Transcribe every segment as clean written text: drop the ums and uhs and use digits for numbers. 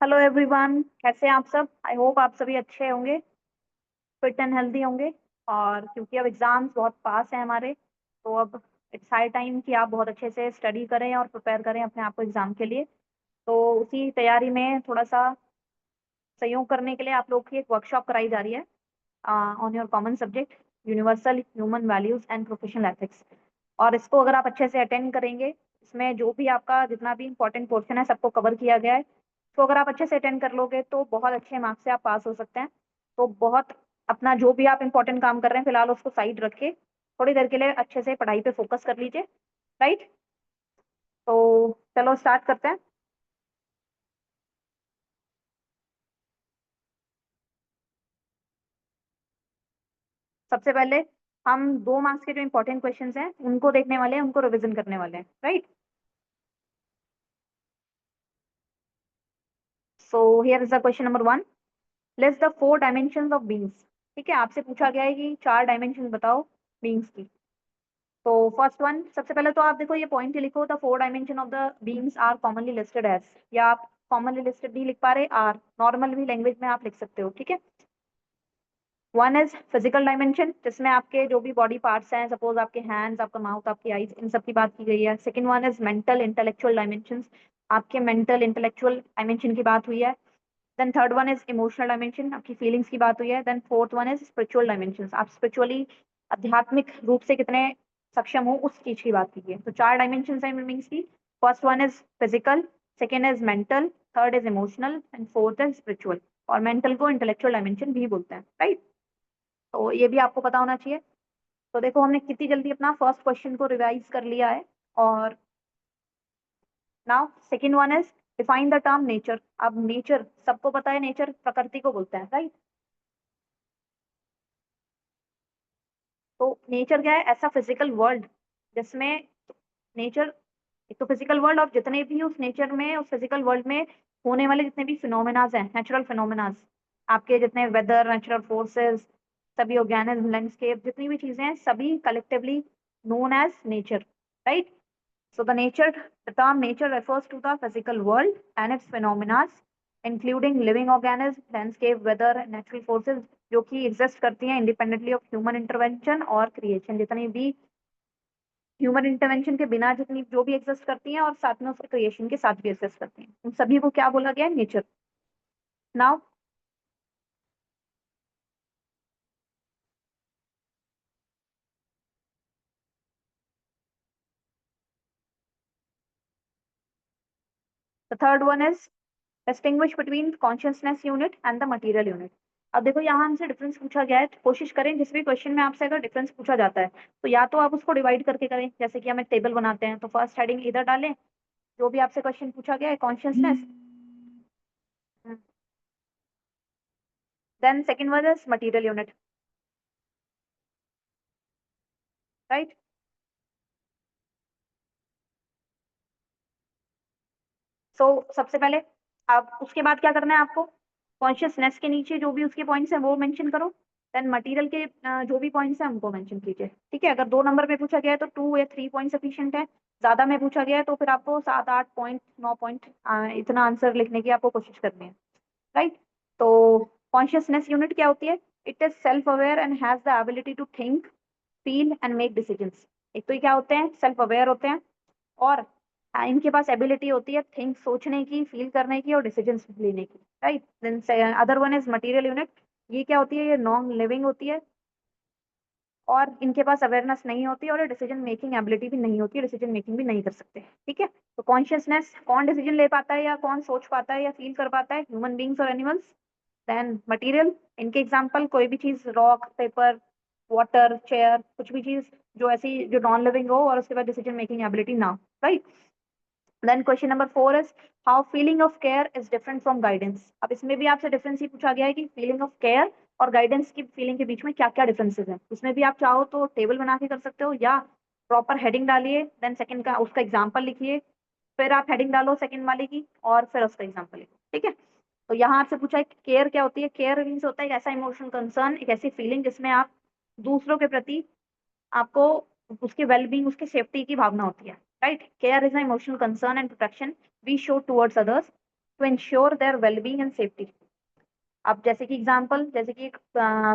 Hello everyone, कैसे हैं आप सब। आई होप आप सभी अच्छे होंगे, फिट एंड हेल्दी होंगे। और क्योंकि अब एग्जाम्स बहुत पास हैं हमारे, तो अब इट्स हाई टाइम कि आप बहुत अच्छे से स्टडी करें और प्रिपेयर करें अपने आप को एग्जाम के लिए। तो उसी तैयारी में थोड़ा सा सहयोग करने के लिए आप लोग की एक वर्कशॉप कराई जा रही है on your common subject, universal human values and professional ethics. और इसको अगर आप अच्छे से अटेंड करेंगे, इसमें जो भी आपका जितना भी इंपॉर्टेंट पोर्शन है सबको कवर किया गया है। तो अगर आप अच्छे से अटेंड कर लोगे तो बहुत अच्छे मार्क्स से आप पास हो सकते हैं। तो बहुत अपना जो भी आप इंपॉर्टेंट काम कर रहे हैं फिलहाल उसको साइड रख के थोड़ी देर के लिए अच्छे से पढ़ाई पे फोकस कर लीजिए। राइट। तो चलो स्टार्ट करते हैं। सबसे पहले हम 2 मार्क्स के जो इंपॉर्टेंट क्वेश्चंस हैं उनको देखने वाले हैं, उनको रिवीजन करने वाले हैं। Right. So here is the question number 1। List the 4 dimensions of beings. ठीक है, आपसे पूछा गया है कि 4 डायमेंशन बताओ बीइंग्स की। तो फर्स्ट वन, सबसे पहले तो आप देखो ये पॉइंट ही लिखो, the 4 dimension of the beings are commonly listed as, या आप कॉमनली लिस्टेड नहीं लिख पा रहे आर, नॉर्मल भी लैंग्वेज में आप लिख सकते हो। ठीक है। वन इज फिजिकल डायमेंशन, जिसमें आपके जो भी बॉडी पार्ट्स हैं, सपोज आपके हैंड्स, आपका माउथ, आपकी आईज, इन सब की बात की गई है। Second one is mental intellectual dimension, आपके मेंटल इंटेलेक्चुअल डायमेंशन की बात हुई है। Then third one is emotional dimension, आपकी फीलिंग्स की बात हुई है। Then fourth one is spiritual dimension, आप स्पिरिचुअली आध्यात्मिक रूप से कितने सक्षम हो उस चीज की बात कीजिए। तो 4 डायमेंशन है मीनिंग्स की। First one is physical, second is mental, third is emotional and fourth is spiritual. और मेंटल को इंटेलेक्चुअल डायमेंशन भी बोलते हैं। राइट। तो ये भी आपको पता होना चाहिए। तो देखो हमने कितनी जल्दी अपना फर्स्ट क्वेश्चन को रिवाइज कर लिया है। और now second one is define the term nature. अब नेचर सबको पता है, नेचर प्रकृति को बोलते हैं। राइट। तो नेचर क्या है? ऐसा फिजिकल वर्ल्ड जिसमें नेचर, एक तो फिजिकल वर्ल्ड और जितने भी उस नेचर में, उस फिजिकल वर्ल्ड में होने वाले जितने भी फिनोमेनाज हैं, नेचुरल फिनोमेनाज, आपके जितने वेदर, नेचुरल फोर्सेस, सभी ऑर्गेनिज्म, लैंडस्केप, जितनी भी चीजें हैं सभी collectively known as nature. Right. So the term nature refers to the physical world and its phenomena, including living organisms, landscape, weather, natural forces, जो कि एग्जिस्ट करती हैं इंडिपेंडेंटली ऑफ ह्यूमन इंटरवेंशन और क्रिएशन। जितनी भी ह्यूमन इंटरवेंशन के बिना जितनी जो भी एग्जिस्ट करती हैं और साथ में उसके क्रिएशन के साथ भी एग्जिस्ट करती हैं, उन सभी को क्या बोला गया है? Nature. Now the third one is distinguish between consciousness unit and the material unit. अब देखो यहाँ हमसे डिफरेंस पूछा गया है, तो कोशिश करें जिस भी क्वेश्चन में आपसे अगर डिफरेंस पूछा जाता है तो या तो आप उसको डिवाइड करके करें, जैसे कि हम एक टेबल बनाते हैं तो फर्स्ट हेडिंग इधर डालें, जो भी आपसे क्वेश्चन पूछा गया है consciousness, then second one is material unit. Right. So सबसे पहले आप उसके बाद क्या करना है आपको? कॉन्शियसनेस के नीचे जो भी उसके पॉइंट्स हैं वो मेंशन करो। देन मटेरियल के जो भी पॉइंट्स हैं उनको मेंशन कीजिए। ठीक है। अगर 2 नंबर में पूछा गया है तो 2 या 3 पॉइंट सफिशियंट है। ज्यादा में पूछा गया है तो फिर आपको 7, 8 पॉइंट, 9 पॉइंट इतना आंसर लिखने की आपको कोशिश करनी है। राइट। तो कॉन्शियसनेस यूनिट क्या होती है? It is self aware and has the ability to think, feel and make decisions. एक तो ये क्या होते हैं? सेल्फ अवेयर होते हैं, और इनके पास एबिलिटी होती है थिंक, सोचने की, फील करने की और डिसीजंस लेने की। Right. Then other one is material unit. ये क्या होती है? ये नॉन लिविंग होती है और इनके पास अवेयरनेस नहीं होती और डिसीजन मेकिंग एबिलिटी भी नहीं होती, डिसीजन मेकिंग भी नहीं कर सकते। ठीक है। तो कॉन्शियसनेस, कौन डिसीजन ले पाता है या कौन सोच पाता है या फील कर पाता है? ह्यूमन बींग्स और एनिमल्स। देन मटेरियल, इनके एग्जाम्पल कोई भी चीज, रॉक, पेपर, वाटर, चेयर, कुछ भी चीज जो ऐसी जो नॉन लिविंग हो और उसके बाद डिसीजन मेकिंग एबिलिटी ना हो। Right. Then question number 4 is how feeling of care is different from guidance. अब इसमें भी आपसे डिफरेंस ही पूछा गया है कि फीलिंग ऑफ केयर और गाइडेंस की फीलिंग के बीच में क्या क्या डिफरेंसेस हैं। उसमें भी आप चाहो तो टेबल बना के कर सकते हो या प्रॉपर हेडिंग डालिए, देन सेकंड का उसका एग्जाम्पल लिखिए, फिर आप हेडिंग डालो सेकंड वाले की और फिर उसका एग्जाम्पल लिखो। ठीक है। तो यहाँ आपसे पूछा है केयर क्या होती है। केयर मीन्स होता है एक ऐसा इमोशनल कंसर्न, एक ऐसी फीलिंग जिसमें आप दूसरों के प्रति, आपको उसके वेलबींग, उसके सेफ्टी की भावना होती है। Right. Care is a emotional concern and protection we show towards others to ensure their wellbeing and safety. अब जैसे कि एग्जाम्पल, जैसे कि एक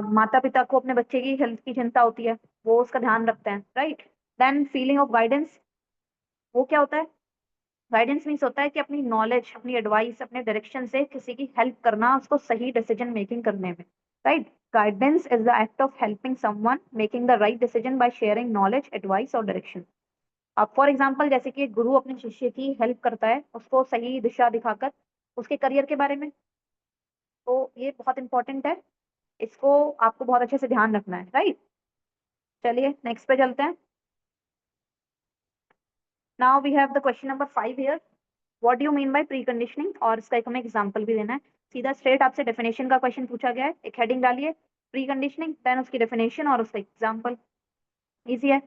माता पिता को अपने बच्चे की हेल्थ की चिंता होती है, वो उसका ध्यान रखते हैं, right. Than feeling of guidance, वो क्या होता है? गाइडेंस मीन्स होता है कि अपनी नॉलेज, अपनी एडवाइस, अपने डायरेक्शन से किसी की हेल्प करना, उसको सही डिसीजन मेकिंग करने में, right. Guidance is the act of helping someone making the right decision by sharing knowledge, advice और डायरेक्शन। अब फॉर एग्जाम्पल, जैसे कि एक गुरु अपने शिष्य की हेल्प करता है, उसको सही दिशा दिखाकर उसके करियर के बारे में। तो ये बहुत इंपॉर्टेंट है, इसको आपको बहुत अच्छे से ध्यान रखना है, राइट। चलिए नेक्स्ट पे चलते हैं। Now we have the question number 5 here. What do you mean by pre conditioning, और इसका एक हमें एग्जांपल भी देना है। सीधा स्ट्रेट आपसे डेफिनेशन का क्वेश्चन पूछा गया है, एक हेडिंग डालिए प्री कंडीशनिंग, देन उसकी डेफिनेशन और उसका एग्जांपल। इजी है,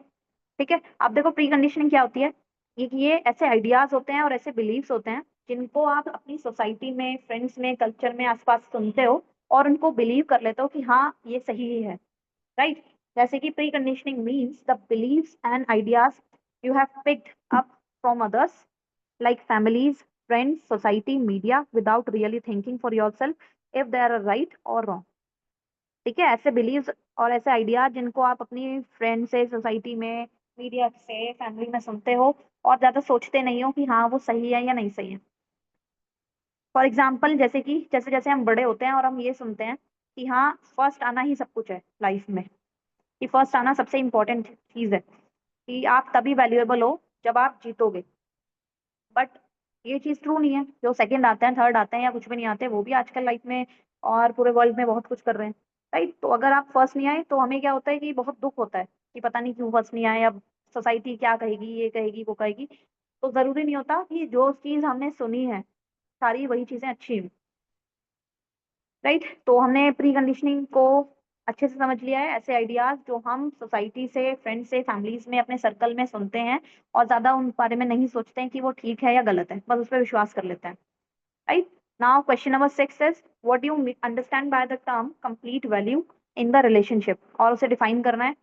ठीक है। अब देखो प्री कंडीशनिंग क्या होती है। ये ऐसे आइडियाज होते हैं और ऐसे बिलीव्स होते हैं जिनको आप अपनी सोसाइटी में, फ्रेंड्स में, कल्चर में आसपास सुनते हो और उनको बिलीव कर लेते हो कि हाँ ये सही ही है, राइट। जैसे कि pre conditioning means the believes and ideas you have picked up from others like families, friends, society, media without really thinking for yourself if they are right or wrong। ठीक है, ऐसे बिलीव्स और ऐसे idea जिनको आप अपनी friend से, society में, मीडिया से, फैमिली में सुनते हो और ज्यादा सोचते नहीं हो कि हाँ वो सही है या नहीं सही है। फॉर एग्जाम्पल, जैसे कि जैसे जैसे हम बड़े होते हैं और हम ये सुनते हैं कि हाँ फर्स्ट आना ही सब कुछ है लाइफ में, कि फर्स्ट आना सबसे इंपॉर्टेंट चीज है, कि आप तभी वैल्यूएबल हो जब आप जीतोगे। बट ये चीज ट्रू नहीं है। जो सेकंड आते हैं, थर्ड आते हैं या कुछ भी नहीं आते, वो भी आजकल लाइफ में और पूरे वर्ल्ड में बहुत कुछ कर रहे हैं, राइट। तो अगर आप फर्स्ट नहीं आए तो हमें क्या होता है कि बहुत दुख होता है कि पता नहीं क्यों फर्स्ट नहीं आए, अब सोसाइटी क्या कहेगी, ये कहेगी, वो कहेगी। तो जरूरी नहीं होता कि जो चीज हमने सुनी है सारी वही चीजें अच्छी हैं, राइट। तो हमने प्री कंडीशनिंग को अच्छे से समझ लिया है। ऐसे आइडियाज जो हम सोसाइटी से, फ्रेंड से, फैमिलीज में, अपने सर्कल में सुनते हैं और ज्यादा उन बारे में नहीं सोचते हैं कि वो ठीक है या गलत है, बस उस पर विश्वास कर लेते हैं, right. Now question number 6 is what you understand by the term complete value in the relationship, और उसे डिफाइन करना है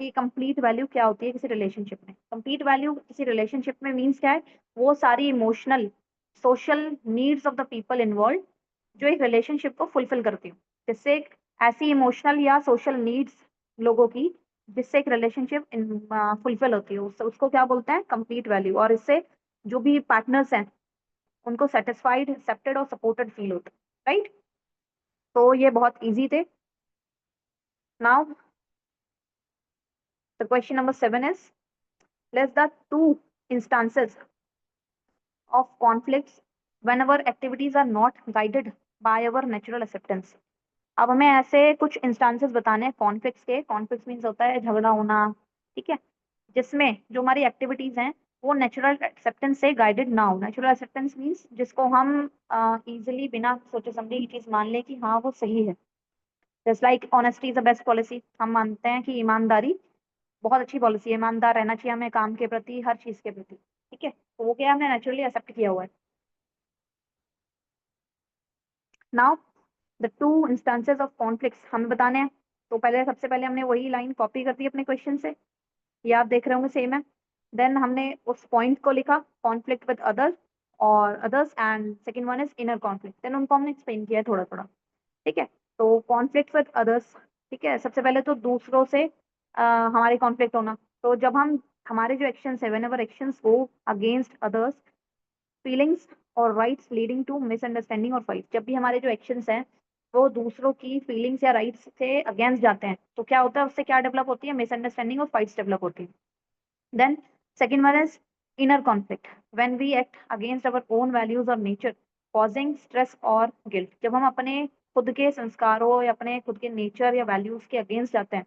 कि कंप्लीट वैल्यू क्या होती है किसी रिलेशनशिप में। कंप्लीट वैल्यू किसी रिलेशनशिप में मीन्स क्या है? वो सारी emotional, social needs of the people involve जो एक रिलेशनशिप को फुलफिल करती हूँ, जिससे एक ऐसी इमोशनल या सोशल नीड्स लोगों की जिससे एक रिलेशनशिप फुलफिल होती है, उसको क्या बोलते हैं? Complete value. और इससे जो भी पार्टनर्स हैं उनको सेटिस्फाइड, एक्सेप्टेड और सपोर्टेड फील होता है, राइट। तो ये बहुत इजी थे। Now the question number 7 is list the two instances of conflicts whenever activities are not guided by our natural acceptance। अब हमें ऐसे कुछ इंस्टांसेस बताने हैं कॉन्फ्लिक्ट्स के। कॉन्फ्लिक्ट मीन्स होता है झगड़ा होना, ठीक है, जिसमें जो हमारी एक्टिविटीज हैं वो नेचुरल एक्सेप्टेंस से गाइडेड ना हो। नेचुरल एक्सेप्टेंस मीन्स जिसको हम इजिली बिना सोचे समझे ये चीज मान लें कि हाँ वो सही है। Just like honesty is the best policy, हम मानते हैं कि ईमानदारी बहुत अच्छी पॉलिसी है, ईमानदार रहना चाहिए हमें काम के प्रति, हर चीज के प्रति, ठीक है। तो वो क्या हमने नेचुरली एक्सेप्ट किया हुआ है। Now the two instances of conflicts हमें बताने हैं। तो पहले, सबसे पहले हमने वही लाइन कॉपी कर दी अपने क्वेश्चन से, ये आप देख रहे होंगे सेम है। देन हमने उस पॉइंट को लिखा, कॉन्फ्लिक्ट विद अदर्स और others, and second one is inner conflict, then उनको हमने एक्सप्लेन किया है थोड़ा थोड़ा, ठीक है। तो कॉन्फ्लिक्ट विद अदर्स, ठीक है, सबसे पहले तो दूसरों से हमारी कॉन्फ्लिक्ट होना। तो जब हम, हमारे जो एक्शंस है, whenever actions go against others feelings और राइट्स लीडिंग टू मिसअंडरस्टैंडिंग और फाइट, जब भी हमारे जो एक्शंस हैं वो दूसरों की फीलिंग्स या राइट्स से अगेंस्ट जाते हैं तो क्या होता है? उससे क्या डेवलप होती है? मिसअंडरस्टैंडिंग और फाइट्स डेवलप होती है। Then second one is inner conflict, when we act against our own values और नेचर कॉजिंग स्ट्रेस और गिल्ट, जब हम अपने खुद के संस्कारों या अपने खुद के नेचर या वैल्यूज के अगेंस्ट जाते हैं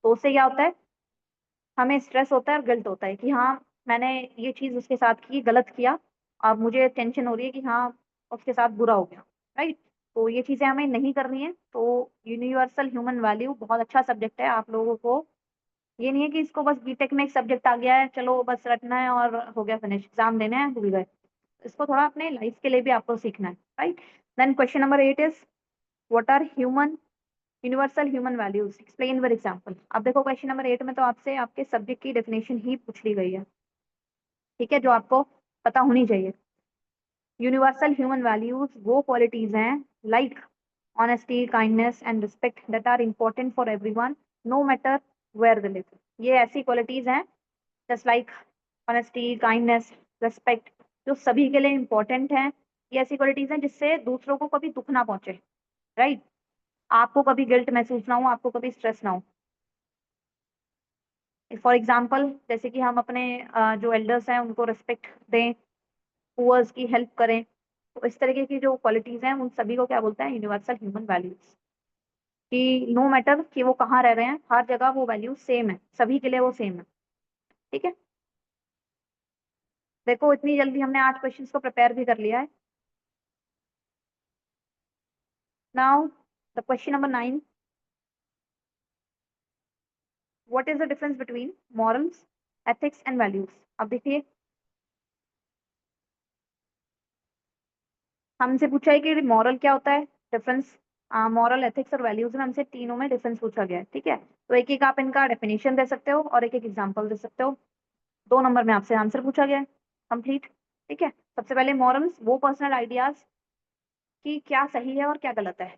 तो उससे क्या होता है? हमें स्ट्रेस होता है और गिल्ट होता है कि हाँ मैंने ये चीज उसके साथ की, गलत किया, अब मुझे टेंशन हो रही है कि हाँ उसके साथ बुरा हो गया, राइट। तो ये चीजें हमें नहीं करनी है। तो यूनिवर्सल ह्यूमन वैल्यू बहुत अच्छा सब्जेक्ट है आप लोगों को। ये नहीं है कि इसको बस बीटेक में एक सब्जेक्ट आ गया है, चलो बस रटना है और हो गया, फिनिश, एग्जाम देने हैं, भूल गए। इसको थोड़ा अपने लाइफ के लिए भी आपको सीखना है, right. Then question number 8 is what are human universal human values explain with example. अब देखो क्वेश्चन नंबर 8 में तो आपसे आपके सब्जेक्ट की डेफिनेशन ही पूछ ली गई है, ठीक है, जो आपको पता होनी चाहिए। यूनिवर्सल ह्यूमन वैल्यूज वो क्वालिटीज हैं like honesty, kindness and respect that are important for everyone no matter where they live. ये ऐसी क्वालिटीज हैं just like honesty, kindness, respect, जो सभी के लिए इम्पोर्टेंट हैं। ये ऐसी क्वालिटीज हैं जिससे दूसरों को कभी दुख ना पहुंचे, राइट? आपको कभी गिल्ट महसूस ना हो, आपको कभी स्ट्रेस ना हो। फॉर एग्जाम्पल जैसे कि हम अपने जो एल्डर्स हैं उनको रिस्पेक्ट दें, पुअर्स की हेल्प करें, तो इस तरीके की जो क्वालिटीज हैं उन सभी को क्या बोलते हैं? Universal human values. कि नो मैटर कि वो कहाँ रह रहे हैं, हर जगह वो वैल्यूज सेम है, सभी के लिए वो सेम है। ठीक है, देखो इतनी जल्दी हमने 8 क्वेश्चंस को प्रिपेयर भी कर लिया है। Now the question number 9, what is the difference between morals, ethics and values? अब देखिए, हमसे पूछा है कि मॉरल क्या होता है, डिफरेंस। मॉरल, एथिक्स और वैल्यूज में हमसे तीनों में डिफरेंस पूछा गया है। ठीक है, तो एक एक आप इनका डेफिनेशन दे सकते हो और एक एक एग्जांपल दे सकते हो। 2 नंबर में आपसे आंसर पूछा गया है, कंप्लीट। ठीक है, सबसे पहले मॉरल्स वो पर्सनल आइडियाज कि क्या सही है और क्या गलत है,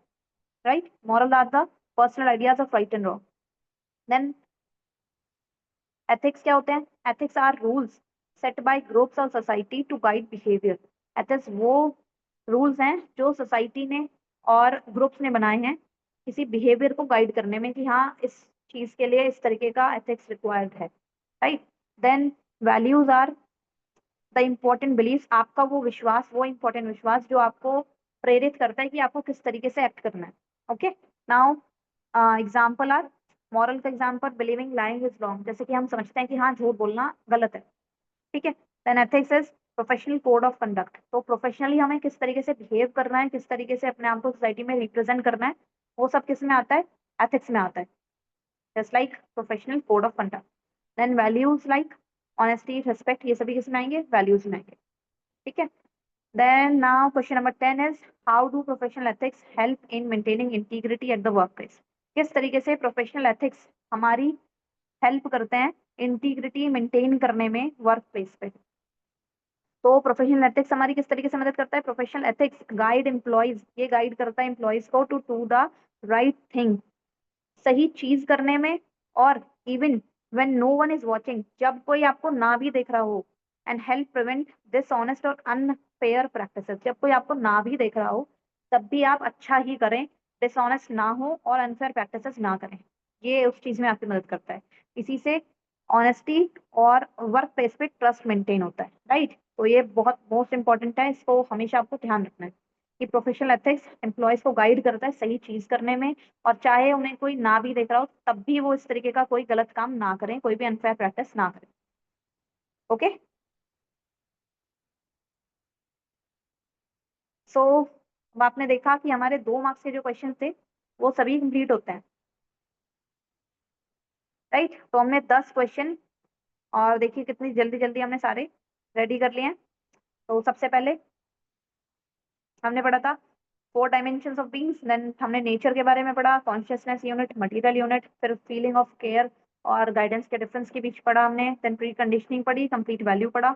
right? Moral are the personal ideas of right and wrong. Then ethics क्या होते हैं? Ethics are rules set by groups और society to guide behaviour. Ethics वो रूल्स हैं जो सोसाइटी ने और ग्रुप्स ने बनाए हैं किसी बिहेवियर को गाइड करने में कि हाँ इस चीज के लिए इस तरीके का एथिक्स रिक्वायर्ड है, right? Then values are the important belief, आपका वो विश्वास, वो इम्पोर्टेंट विश्वास जो आपको प्रेरित करता है कि आपको किस तरीके से एक्ट करना है। Okay, now example are, moral का example believing lying is wrong, जैसे कि हम समझते हैं कि हाँ झूठ बोलना गलत है। ठीक है, then ethics is professional code of conduct, तो प्रोफेशनली हमें किस तरीके से बिहेव करना है, किस तरीके से अपने आप को सोसाइटी में रिप्रेजेंट करना है, वो सब किस में आता है? एथिक्स में आता है, just like professional code of conduct. Then values like honesty, respect, ये सभी किस में आएंगे? वैल्यूज में आएंगे। ठीक है, then now question number 10 is how do professional ethics help in maintaining integrity at the workplace? किस तरीके से प्रोफेशनल एथिक्स हमारी हेल्प करते हैं इंटीग्रिटी मेंटेन करने में वर्क प्लेस पे? तो प्रोफेशनल एथिक्स हमारी किस तरीके से मदद करता है? प्रोफेशनल एथिक्स गाइड एम्प्लॉयज, ये गाइड करता है एम्प्लॉयज को to do the right thing, सही चीज करने में, और even when no one is watching, जब कोई आपको ना भी देख रहा हो, एंड हेल्प प्रिवेंट डिसऑनेस्ट और अनफेयर प्रैक्टिसेस, जब कोई आपको ना भी देख रहा हो तब भी आप अच्छा ही करें, डिसऑनेस्ट ना हो और अनफेयर प्रैक्टिसेस ना करें, ये उस चीज में आपकी मदद करता है। इसी से ऑनेस्टी और वर्क प्लेस पे ट्रस्ट मेंटेन होता है, राइट? तो ये बहुत मोस्ट इंपॉर्टेंट है, इसको हमेशा आपको ध्यान रखना है कि प्रोफेशनल एथिक्स एम्प्लॉयज को गाइड करता है सही चीज करने में, और चाहे उन्हें कोई ना भी देख रहा हो तब भी वो इस तरीके का कोई गलत काम ना करें, कोई भी अनफेयर प्रैक्टिस ना करें। ओके, सो अब आपने देखा कि हमारे 2 मार्क्स के जो क्वेश्चन थे वो सभी कंप्लीट होते हैं, राइट? तो हमने 10 क्वेश्चन, और देखिए कितनी जल्दी जल्दी हमने सारे रेडी कर लिए हैं। तो सबसे पहले हमने पढ़ा था 4 डायमेंशंस ऑफ बीइंग्स, देन हमने नेचर के बारे में पढ़ा, कॉन्शियसनेस यूनिट, मटेरियल यूनिट, फिर फीलिंग ऑफ केयर और गाइडेंस के डिफरेंस के बीच पढ़ा हमने, देन प्री कंडीशनिंग पढ़ी, कंप्लीट वैल्यू पढ़ा।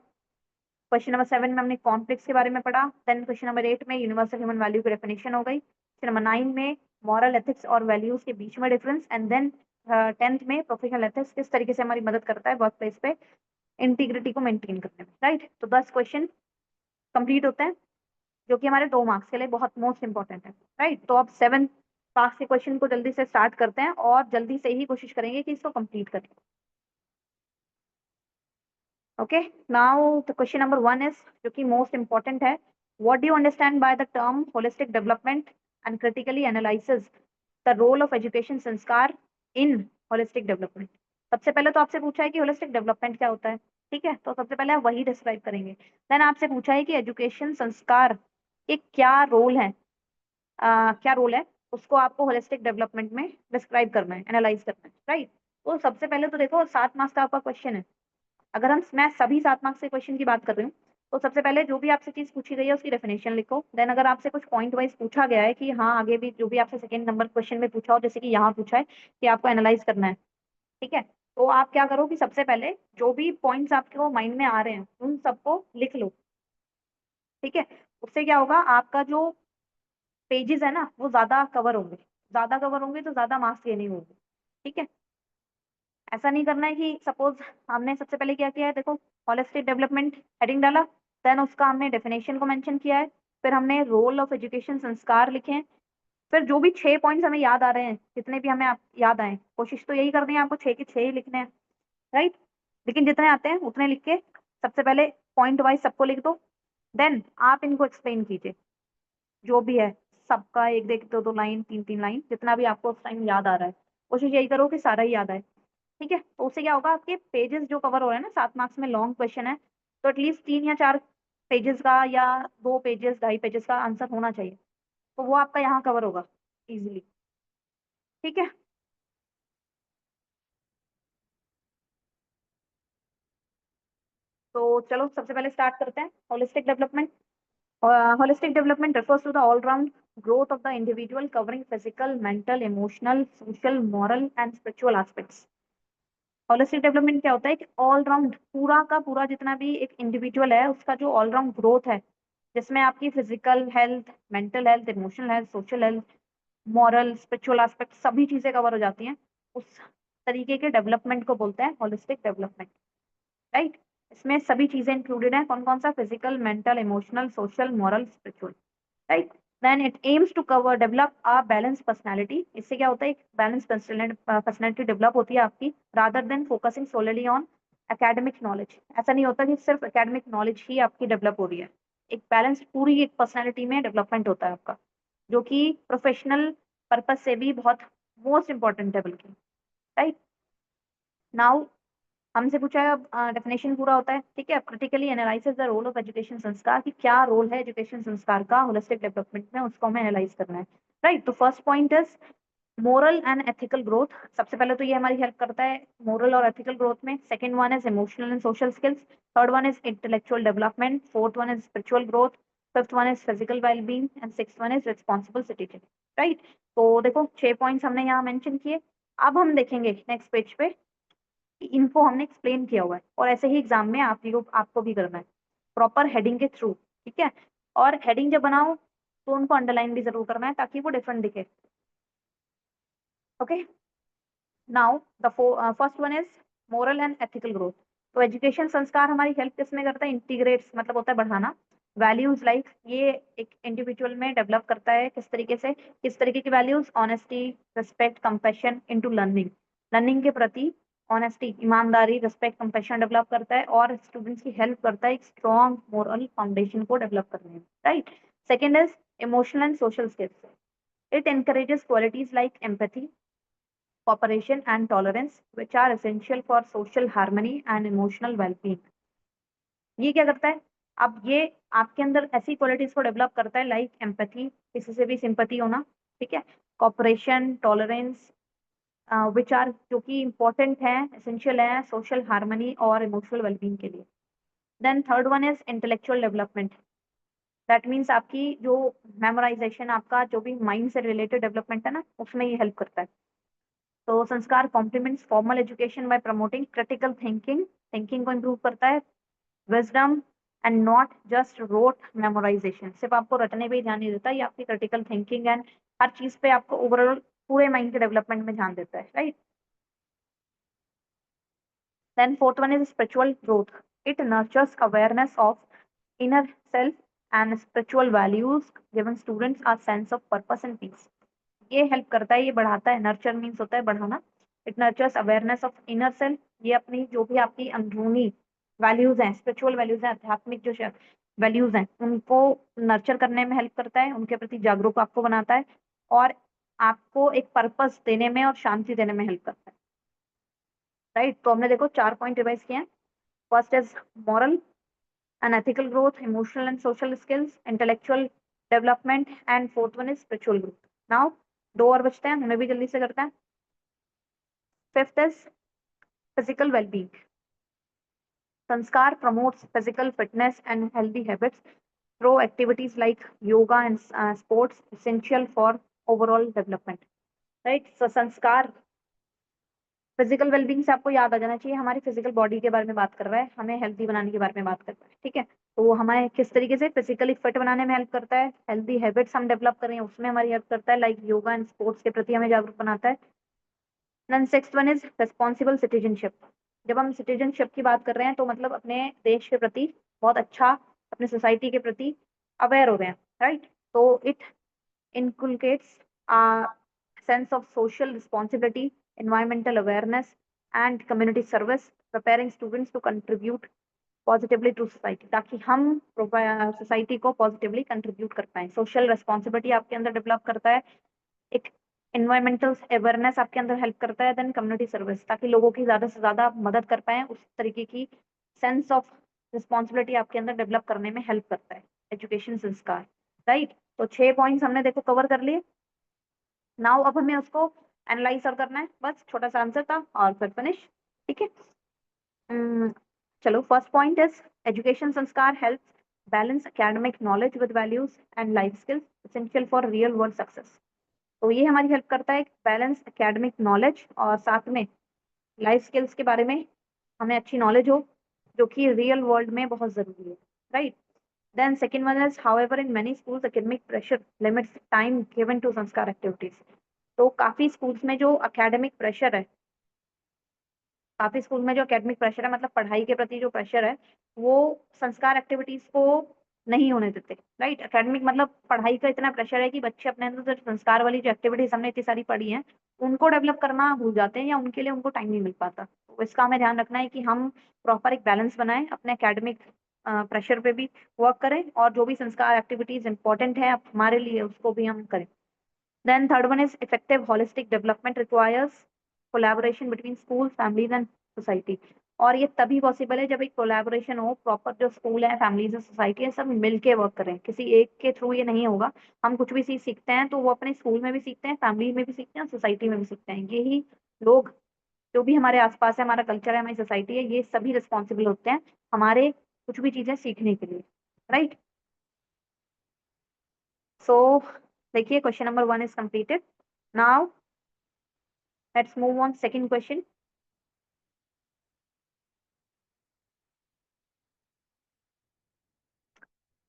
क्वेश्चन नंबर 7 में हमने कॉन्फ्लिक्ट्स के बारे में पढ़ा, देन क्वेश्चन नंबर 8 में यूनिवर्सल ह्यूमन वैल्यू की डेफिनेशन हो गई, क्वेश्चन नंबर 9 में मॉरल एथिक्स और वैल्यूज के बीच में डिफरेंस, एंड देन 10th में प्रोफेशनल एथिक्स किस तरीके से हमारी मदद करता है वर्क प्लेस पे इंटीग्रिटी को मेंटेन करने में, राइट? तो 10 क्वेश्चन कंप्लीट होते हैं जो कि हमारे 2 मार्क्स के लिए बहुत मोस्ट इंपॉर्टेंट है, राइट? तो अब 7 पास के क्वेश्चन को जल्दी से स्टार्ट करते हैं और जल्दी से ही कोशिश करेंगे कि इसको कंप्लीट करें। Okay, now the question number 1 is, जो कि मोस्ट इंपॉर्टेंट है, what do you understand by the term holistic development and critically analysis the role of education संस्कार इन होलिस्टिक डेवलपमेंट? सबसे पहले तो आपसे पूछा है कि होलिस्टिक डेवलपमेंट क्या होता है, ठीक है? तो सबसे पहले आप वही डिस्क्राइब करेंगे। देन आपसे पूछा है कि एजुकेशन संस्कार के क्या रोल है, क्या रोल है, उसको आपको होलिस्टिक डेवलपमेंट में डिस्क्राइब करना है, एनालाइज करना है, राइट? तो सबसे पहले तो देखो 7 मार्क्स का आपका क्वेश्चन है। अगर मैं सभी 7 मार्क्स के क्वेश्चन की बात कर रही हूँ, तो सबसे पहले जो भी आपसे चीज पूछी गई है उसकी डेफिनेशन लिखो। देन अगर आपसे कुछ पॉइंट वाइज पूछा गया है कि हाँ आगे भी जो भी आपसे सेकंड नंबर क्वेश्चन में पूछा हो, जैसे कि यहाँ पूछा है कि आपको एनालाइज करना है, ठीक है? तो आप क्या करो कि सबसे पहले जो भी पॉइंट्स आपके माइंड में आ रहे हैं उन सबको लिख लो, ठीक है? उससे क्या होगा, आपका जो पेजेस है ना वो ज्यादा कवर होंगे, ज्यादा कवर होंगे तो ज्यादा मार्क्स गेनिंग होंगे। ठीक है, ऐसा नहीं करना है कि सपोज हमने सबसे पहले क्या किया है, देखो होलिस्टिक डेवलपमेंट हेडिंग डाला, देन उसका हमने डेफिनेशन को मेंशन किया है, फिर हमने रोल ऑफ एजुकेशन संस्कार लिखे हैं, फिर जो भी 6 पॉइंट्स हमें याद आ रहे हैं, जितने भी हमें आप याद आए, कोशिश तो यही करनी है आपको 6 के 6 ही लिखने हैं, राइट। लेकिन जितने आते हैं उतने लिख के सबसे पहले पॉइंट वाइज सबको लिख दो, देन आप इनको एक्सप्लेन कीजिए, जो भी है सबका एक एक दो दो लाइन, तीन तीन लाइन, जितना भी आपको उस टाइम याद आ रहा है, कोशिश यही करो कि सारा ही याद आए। ठीक है, तो उससे क्या होगा, आपके पेजेस जो कवर हो रहे हैं ना, 7 मार्क्स में लॉन्ग क्वेश्चन है, तो एटलीस्ट 3 या 4 पेजेस का या 2 पेजेस 2.5 पेजेस का आंसर होना चाहिए, तो वो आपका यहाँ कवर होगा इजिली। ठीक है, तो चलो सबसे पहले स्टार्ट करते हैं holistic development. Holistic development refers to the all-round growth of the individual covering physical, mental, emotional, social, moral and spiritual aspects. Holistic development क्या होता है कि ऑल राउंड पूरा का पूरा जितना भी एक इंडिविजुअल है उसका जो ऑल राउंड ग्रोथ है, जिसमें आपकी physical health, mental health, emotional health, social health, moral, spiritual aspect सभी चीजें कवर हो जाती हैं, उस तरीके के डेवलपमेंट को बोलते हैं होलिस्टिक डेवलपमेंट, राइट। इसमें सभी चीजें इंक्लूडेड हैं, कौन कौन सा, physical, mental, emotional, social, moral, spiritual, right. Then it aims to cover develop a balance personality, इससे क्या होता है, एक बैलेंस पर्सनैलिटी डेवलप होती है आपकी, rather than focusing solely on academic knowledge. ऐसा नहीं होता कि सिर्फ एकेडमिक नॉलेज ही आपकी डेवलप हो रही है, एक बैलेंस पूरी एक पर्सनैलिटी में डेवलपमेंट होता है आपका, जो कि प्रोफेशनल पर्पज से भी बहुत मोस्ट इंपॉर्टेंट है बल्कि, राइट। नाउ हमसे पूछा है, अब डेफिनेशन पूरा होता है, ठीक है। Critically analysis the role of education संस्कार, कि क्या रोल है एजुकेशन संस्कार का होलिस्टिक डेवलपमेंट में, उसको हमें एनालाइज करना है, राइट। तो first point is moral and ethical growth. सबसे पहले तो ये हमारी हेल्प करता है मोरल और एथिकल ग्रोथ में। Second one is emotional and social skills. Third one is intellectual development. Fourth one is spiritual growth. Fifth one is physical wellbeing and six one is responsible citizen, right. तो देखो 6 points हमने यहाँ mention किए। अब हम देखेंगे next page पे, इनको हमने एक्सप्लेन किया हुआ है, और ऐसे ही एग्जाम में आपको भी करना है प्रॉपर हेडिंग के थ्रू, ठीक है। और हेडिंग जब बनाओ तो उनको अंडरलाइन भी जरूर करना है ताकि वो डिफरेंट दिखे। Okay, now the first one is moral and ethical growth. तो एजुकेशन संस्कार हमारी हेल्प किसमें करता है, इंटीग्रेट्स मतलब होता है बढ़ाना, वैल्यूज लाइक, ये एक इंडिविजुअल में डेवलप करता है किस तरीके से, किस तरीके की values, honesty, respect, compassion into learning, learning के प्रति ऑनेस्टी, ईमानदारी, रिस्पेक्ट, कंपैशन डेवलप करता है, और स्टूडेंट्स की हेल्प करता है एक स्ट्रॉन्ग मोरल फाउंडेशन को डेवलप करने में, right. Second is emotional and social skills. It encourages qualities like empathy, cooperation and tolerance, which are essential for social harmony and emotional well-being. ये क्या करता है, अब ये आपके अंदर ऐसी क्वालिटीज को डेवलप करता है लाइक एम्पैथी, किसी से भी सिंपैथी होना, ठीक है, कॉपरेशन, टॉलरेंस, विच आर जो कि इंपॉर्टेंट है, एसेंशियल है सोशल हार्मनी और इमोशनल वेलबींग के लिए। Then third one is intellectual development. That means आपकी जो मेमोराइजेशन, आपका जो भी माइंड से रिलेटेड डेवलपमेंट है ना, उसमें ये हेल्प करता है। तो sanskar complements formal education by promoting critical thinking, thinking को इम्प्रूव करता है, wisdom and not just rote memorization, सिर्फ आपको रटने पे ही ध्यान नहीं देता, ये आपकी क्रिटिकल थिंकिंग एंड हर चीज पे आपको ओवरऑल पूरे माइंड के डेवलपमेंट में ध्यान देता है, right. Then fourth one is spiritual growth. It nurtures awareness of inner self and spiritual values, giving students a sense of purpose and peace. ये हेल्प करता है, ये बढ़ाता है, नर्चर मीन्स होता है बढ़ाना। It nurtures awareness of inner self, ये अपनी जो भी आपकी अंदरूनी वैल्यूज हैं, स्पिरिचुअल वैल्यूज हैं, आध्यात्मिक जो वैल्यूज हैं, उनको नर्चर करने में हेल्प करता है, उनके प्रति जागरूक आपको बनाता है, और आपको एक पर्पस देने में और शांति देने में हेल्प करता है, राइट। तो हमने देखो 4 पॉइंट रिवाइज किए हैं। First is moral and ethical growth, emotional and social skills, intellectual development, and fourth one is spiritual growth. Now, दो और बचते हैं, उन्हें भी जल्दी से करते हैं। Fifth is physical well-being. Sanskar promotes physical fitness and healthy habits through activities like yoga and sports, essential for overall development. Right? So, sanskar physical wellbeing से आपको याद आ जाना चाहिए हमारी फिजिकल बॉडी के बारे में बात कर रहा है, हमें हेल्थी बनाने के बारे में बात कर रहा है, ठीक है। तो वो हमें किस तरीके से फिजिकली फिट बनाने में हेल्प करता है, हेल्थी हैबिट्स हम डेवलप करें उसमें हमारी हेल्प करता है, लाइक योगा एंड स्पोर्ट्स के प्रति हमें जागरूक बनाता है। Then sixth one is responsible citizenship. जब हम सिटीजनशिप की बात कर रहे हैं तो मतलब अपने देश के प्रति बहुत अच्छा, अपने सोसाइटी के प्रति अवेयर हो रहे हैं, राइट। तो it inculcates a sense of social responsibility, environmental awareness, and community service, preparing students to contribute positively to society, ताकि हम सोसाइटी को पॉजिटिवली कंट्रीब्यूट कर पाए। सोशल रिस्पॉन्सिबिलिटी आपके अंदर डेवलप करता है, एक इन्वायरमेंटल अवेयरनेस आपके अंदर हेल्प करता है, देन कम्युनिटी सर्विस, ताकि लोगों की ज्यादा से ज्यादा मदद कर पाए, उस तरीके की सेंस ऑफ रिस्पॉन्सिबिलिटी आपके अंदर डेवलप करने में हेल्प करता है एजुकेशन संस्कार, राइट। तो 6 पॉइंट्स हमने देखो कवर कर लिए। नाउ अब हमें उसको एनालाइज और करना है, बस छोटा सा आंसर था और फिर फिनिश, ठीक है। चलो फर्स्ट पॉइंट इज एजुकेशन संस्कार help balance academic knowledge with values and life skills essential for real world success. तो ये हमारी हेल्प करता है बैलेंस एकेडमिक नॉलेज और साथ में लाइफ स्किल्स के बारे में हमें अच्छी नॉलेज हो, जो कि रियल वर्ल्ड में बहुत जरूरी है, right. Then second one is however in many schools academic pressure limits time given to sanskar activities. तो काफी स्कूल्स में जो एकेडमिक प्रेशर है, काफी स्कूल में जो एकेडमिक प्रेशर है मतलब पढ़ाई के प्रति जो प्रेशर है, वो संस्कार एक्टिविटीज को नहीं होने देते, राइट। एकेडमिक मतलब पढ़ाई का इतना प्रेशर है कि बच्चे अपने अंदर जो संस्कार वाली जो एक्टिविटीज हमने इतनी सारी पढ़ी हैं उनको डेवलप करना भूल जाते हैं या उनके लिए उनको टाइम नहीं मिल पाता। तो इसका हमें ध्यान रखना है कि हम प्रॉपर एक बैलेंस बनाएं, अपने एकेडमिक प्रेशर पे भी वर्क करें और जो भी संस्कार एक्टिविटीज इंपॉर्टेंट है हमारे लिए उसको भी हम करें। Then third one is effective holistic development requires collaboration between schools, families and society. और ये तभी पॉसिबल है जब एक कोलैबोरेशन हो, प्रॉपर जो स्कूल है, फैमिलीज है, सोसाइटी है, सब मिलके वर्क करें, किसी एक के थ्रू ये नहीं होगा। हम कुछ भी चीज सीखते हैं तो वो अपने स्कूल में भी सीखते हैं, फैमिली में भी सीखते हैं, सोसाइटी में भी सीखते हैं। यही लोग जो भी हमारे आसपास है, हमारा कल्चर है, हमारी सोसाइटी है, ये सभी रिस्पॉन्सिबल होते हैं हमारे कुछ भी चीजें सीखने के लिए, राइट। सो देखिए question number 1 is completed. Now let's move on second question.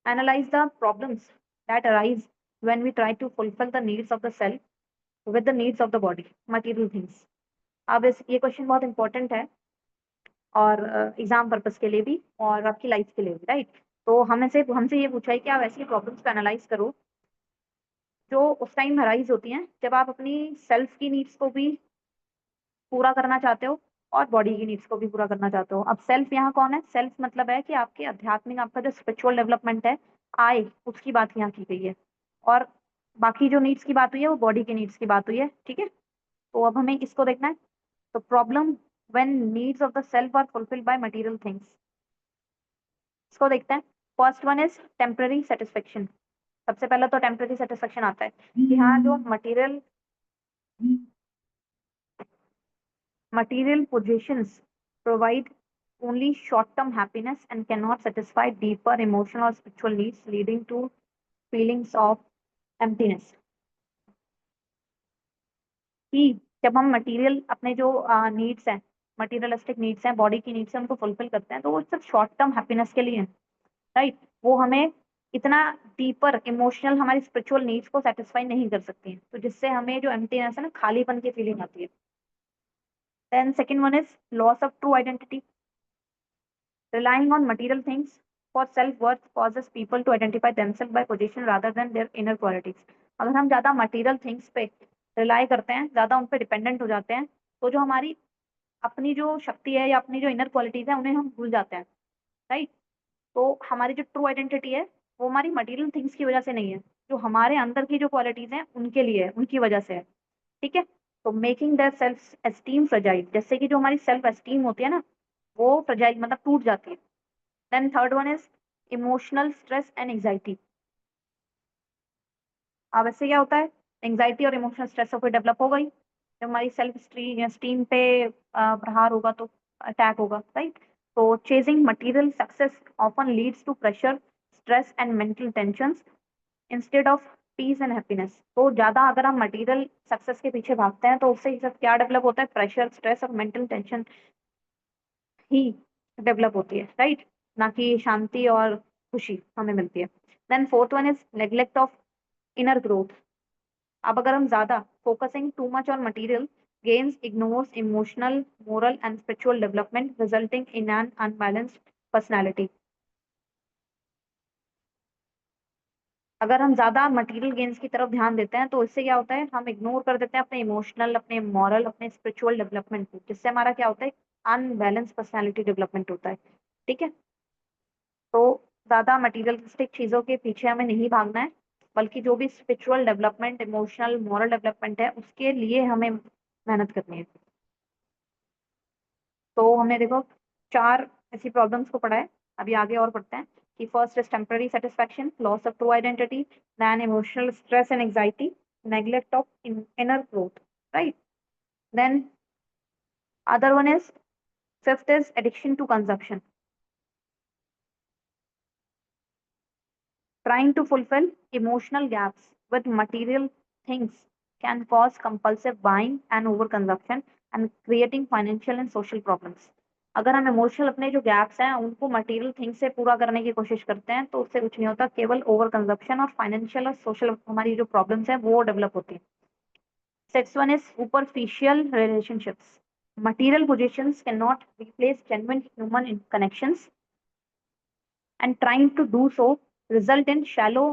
Analyze the problems that arise when we try to fulfill the needs of the self with the needs of the body, material things. अब इस ये question बहुत important है और exam purpose के लिए भी और आपकी लाइफ के लिए भी, राइट। तो हमसे ये पूछा है कि आप ऐसी प्रॉब्लम्स को एनालाइज करो जो उस टाइम अराइज होती हैं जब आप अपनी सेल्फ की नीड्स को भी पूरा करना चाहते हो और बॉडी की नीड्स को भी पूरा करना चाहते हो। अब सेल्फ यहाँ कौन है? सेल्फ मतलब है कि आपके आध्यात्मिक, आपका जो स्पिरिचुअल डेवलपमेंट है, आय, उसकी बात यहाँ की गई है। और बाकी जो नीड्स की बात हुई है वो बॉडी के नीड्स की बात हुई है, ठीक है। तो अब हमें इसको देखना है। तो problem when needs of the self are fulfilled by material things, इसको देखते हैं। First one is temporary satisfaction. सबसे पहले तो टेम्पररी सेटिस्फेक्शन आता है कि हाँ जो material possessions provide only short-term happiness and cannot satisfy deeper emotional or spiritual needs, leading to feelings of emptiness. कि जब हम मटेरियल अपने जो नीड्स हैं, मटेरियलिस्टिक नीड्स हैं, बॉडी की नीड्स हैं, उनको फुलफिल करते हैं तो वो सिर्फ शॉर्ट टर्म हैप्पीनेस के लिए है, राइट। वो हमें इतना डीपर इमोशनल हमारी स्पिरिचुअल नीड्स को सेटिस्फाई नहीं कर सकती हैं, तो जिससे हमें जो एम्प्टीनेस है ना, खालीपन की फीलिंग आती है। Then second one is loss of true identity. Relying on material things for self-worth causes people to identify themselves by position rather than their inner qualities. अगर हम ज्यादा material things पे रिलाई करते हैं, ज्यादा उन पे डिपेंडेंट हो जाते हैं, तो जो हमारी अपनी जो शक्ति है या अपनी जो इनर क्वालिटीज है उन्हें हम भूल जाते हैं, राइट। तो हमारी जो ट्रू आइडेंटिटी है वो हमारी मटेरियल थिंग्स की वजह से नहीं है, जो हमारे अंदर की जो क्वालिटीज हैं उनके लिए है, उनकी वजह से है, ठीक है। तो making that self esteem fragile, जैसे कि जो हमारी सेल्फ एस्टीम होती है ना, वो फ्रजाइल मतलब टूट जाती है। Then third one is emotional stress and anxiety. अब इससे क्या होता है? एंग्जाइटी और इमोशनल स्ट्रेस कोई डेवलप हो गई, जब हमारी सेल्फ स्टीम पे प्रहार होगा तो अटैक होगा, राइट। तो chasing material success often leads to pressure, stress and mental tension instead of peace and happiness. तो ज्यादा अगर हम मटेरियल सक्सेस के पीछे भागते हैं तो उससे ही सब क्या डेवलप होता है, प्रेशर, स्ट्रेस और मेंटल टेंशन ही डेवलप होती है, राइट, ना कि शांति और खुशी हमें मिलती है। Then fourth one is neglect of inner growth. अब अगर हम ज्यादा focusing too much on material gains ignores emotional, moral and spiritual development resulting in an unbalanced personality. अगर हम ज्यादा मटेरियल गेन्स की तरफ ध्यान देते हैं तो इससे क्या होता है, हम इग्नोर कर देते हैं अपने इमोशनल, अपने मॉरल, अपने स्पिरिचुअल डेवलपमेंट को, जिससे हमारा क्या होता है, अनबैलेंस पर्सनैलिटी डेवलपमेंट होता है। ठीक है, तो ज्यादा मटेरियलिस्टिक चीजों के पीछे हमें नहीं भागना है, बल्कि जो भी spiritual development, emotional, moral development है उसके लिए हमें मेहनत करनी है। तो हमने देखो चार ऐसी प्रॉब्लम्स को पढ़ा है। अभी आगे और पढ़ते हैं कि first is temporary satisfaction, loss of true identity, then emotional stress and anxiety, neglect of inner growth, right. Then other one is fifth is addiction to consumption, trying to fulfill emotional gaps with material things can cause compulsive buying and overconsumption and creating financial and social problems. अगर हम emotional अपने जो gaps हैं उनको material things से पूरा करने की कोशिश करते हैं तो उससे कुछ नहीं होता, केवल ओवर कंजप्शन और फाइनेंशियल और सोशल हमारी जो प्रॉब्लम्स हैं वो डेवलप होती हैं। Six one is superficial relationships, material possessions cannot replace genuine human connections and trying to do so result in shallow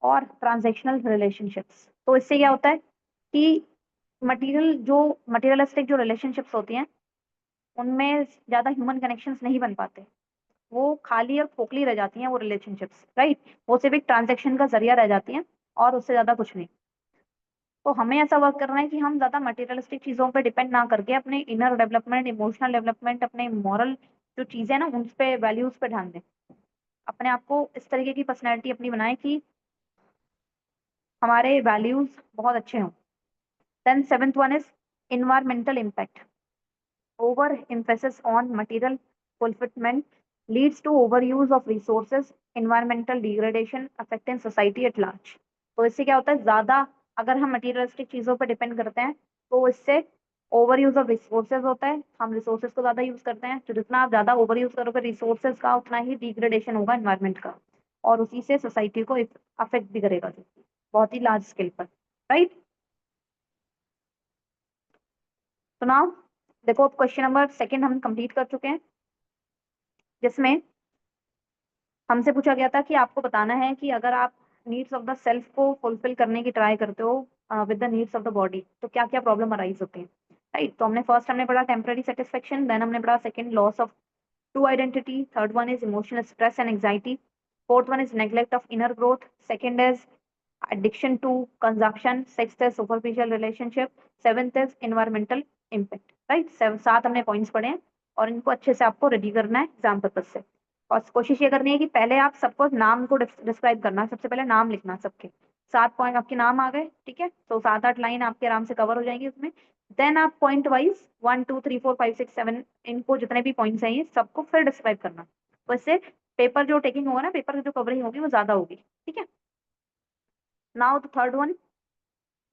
और ट्रांजैक्शनल रिलेशनशिप्स। तो इससे क्या होता है कि मटेरियलिस्टिक जो रिलेशनशिप्स होती हैं उनमें ज्यादा ह्यूमन कनेक्शंस नहीं बन पाते, वो खाली और खोखली रह जाती हैं वो रिलेशनशिप्स, राइट, वो सिर्फ एक ट्रांजैक्शन का जरिया रह जाती हैं और उससे ज्यादा कुछ नहीं। तो हमें ऐसा वर्क करना है कि हम ज्यादा मटेरियलिस्टिक चीजों पे डिपेंड ना करके अपने इनर डेवलपमेंट, इमोशनल डेवलपमेंट, अपने मॉरल जो चीजें हैं ना उन पे, वैल्यूज पे ध्यान दें। अपने आप को इस तरीके की पर्सनैलिटी अपनी बनाए कि हमारे वैल्यूज बहुत अच्छे हों। Then seventh one is environmental impact. Over emphasis on material fulfillment leads to overuse of resources, environmental degradation affecting society at large. तो इससे क्या होता है, ज्यादा अगर हम मटेरियलिस्टिक चीजों पर डिपेंड करते हैं तो इससे ओवर यूज ऑफ रिसोर्सेज होता है, हम रिसोर्सेज को ज्यादा यूज करते हैं, तो जितना आप ज्यादा ओवर यूज करोगे रिसोर्सेज का उतना ही डिग्रेडेशन होगा एनवायरमेंट का, और उसी से सोसाइटी को अफेक्ट भी करेगा बहुत ही लार्ज स्केल पर, राइट। तो नाउ देखो अब क्वेश्चन नंबर सेकंड हम कंप्लीट कर चुके हैं, जिसमें हमसे पूछा गया था कि आपको बताना है कि अगर आप नीड्स ऑफ द सेल्फ को फुलफिल करने की ट्राई करते हो with the needs of the body तो क्या क्या प्रॉब्लम अराइज होती है, राइट। तो हमने फर्स्ट हमने पढ़ा टेम्पररी सेटिस्फेक्शन, देन हमने पढ़ा second loss of true identity, third one is emotional stress and anxiety, fourth one is neglect of inner growth, second is addiction to consumption, sixth is superficial relationship, seventh is environmental impact, right। सात हमने points पढ़े हैं और इनको अच्छे से आपको ready करना है एग्जाम पर्पज से। और कोशिश ये करनी है कि पहले आप सबको नाम को डिस्क्राइब करना है, सबसे पहले नाम लिखना सबके। सात पॉइंट आपके नाम आ गए, ठीक है, तो सात आठ लाइन आपके आराम से कवर हो जाएंगी उसमें। देन आप पॉइंट वाइज 1 2 3 4 5 6 7 इनको जितने भी पॉइंट्स हैं ये सबको फिर डिस्क्राइब करना, तो इससे पेपर जो टेकिंग होगा ना, पेपर की जो कवरिंग होगी वो ज्यादा होगी, ठीक है। Now the third one,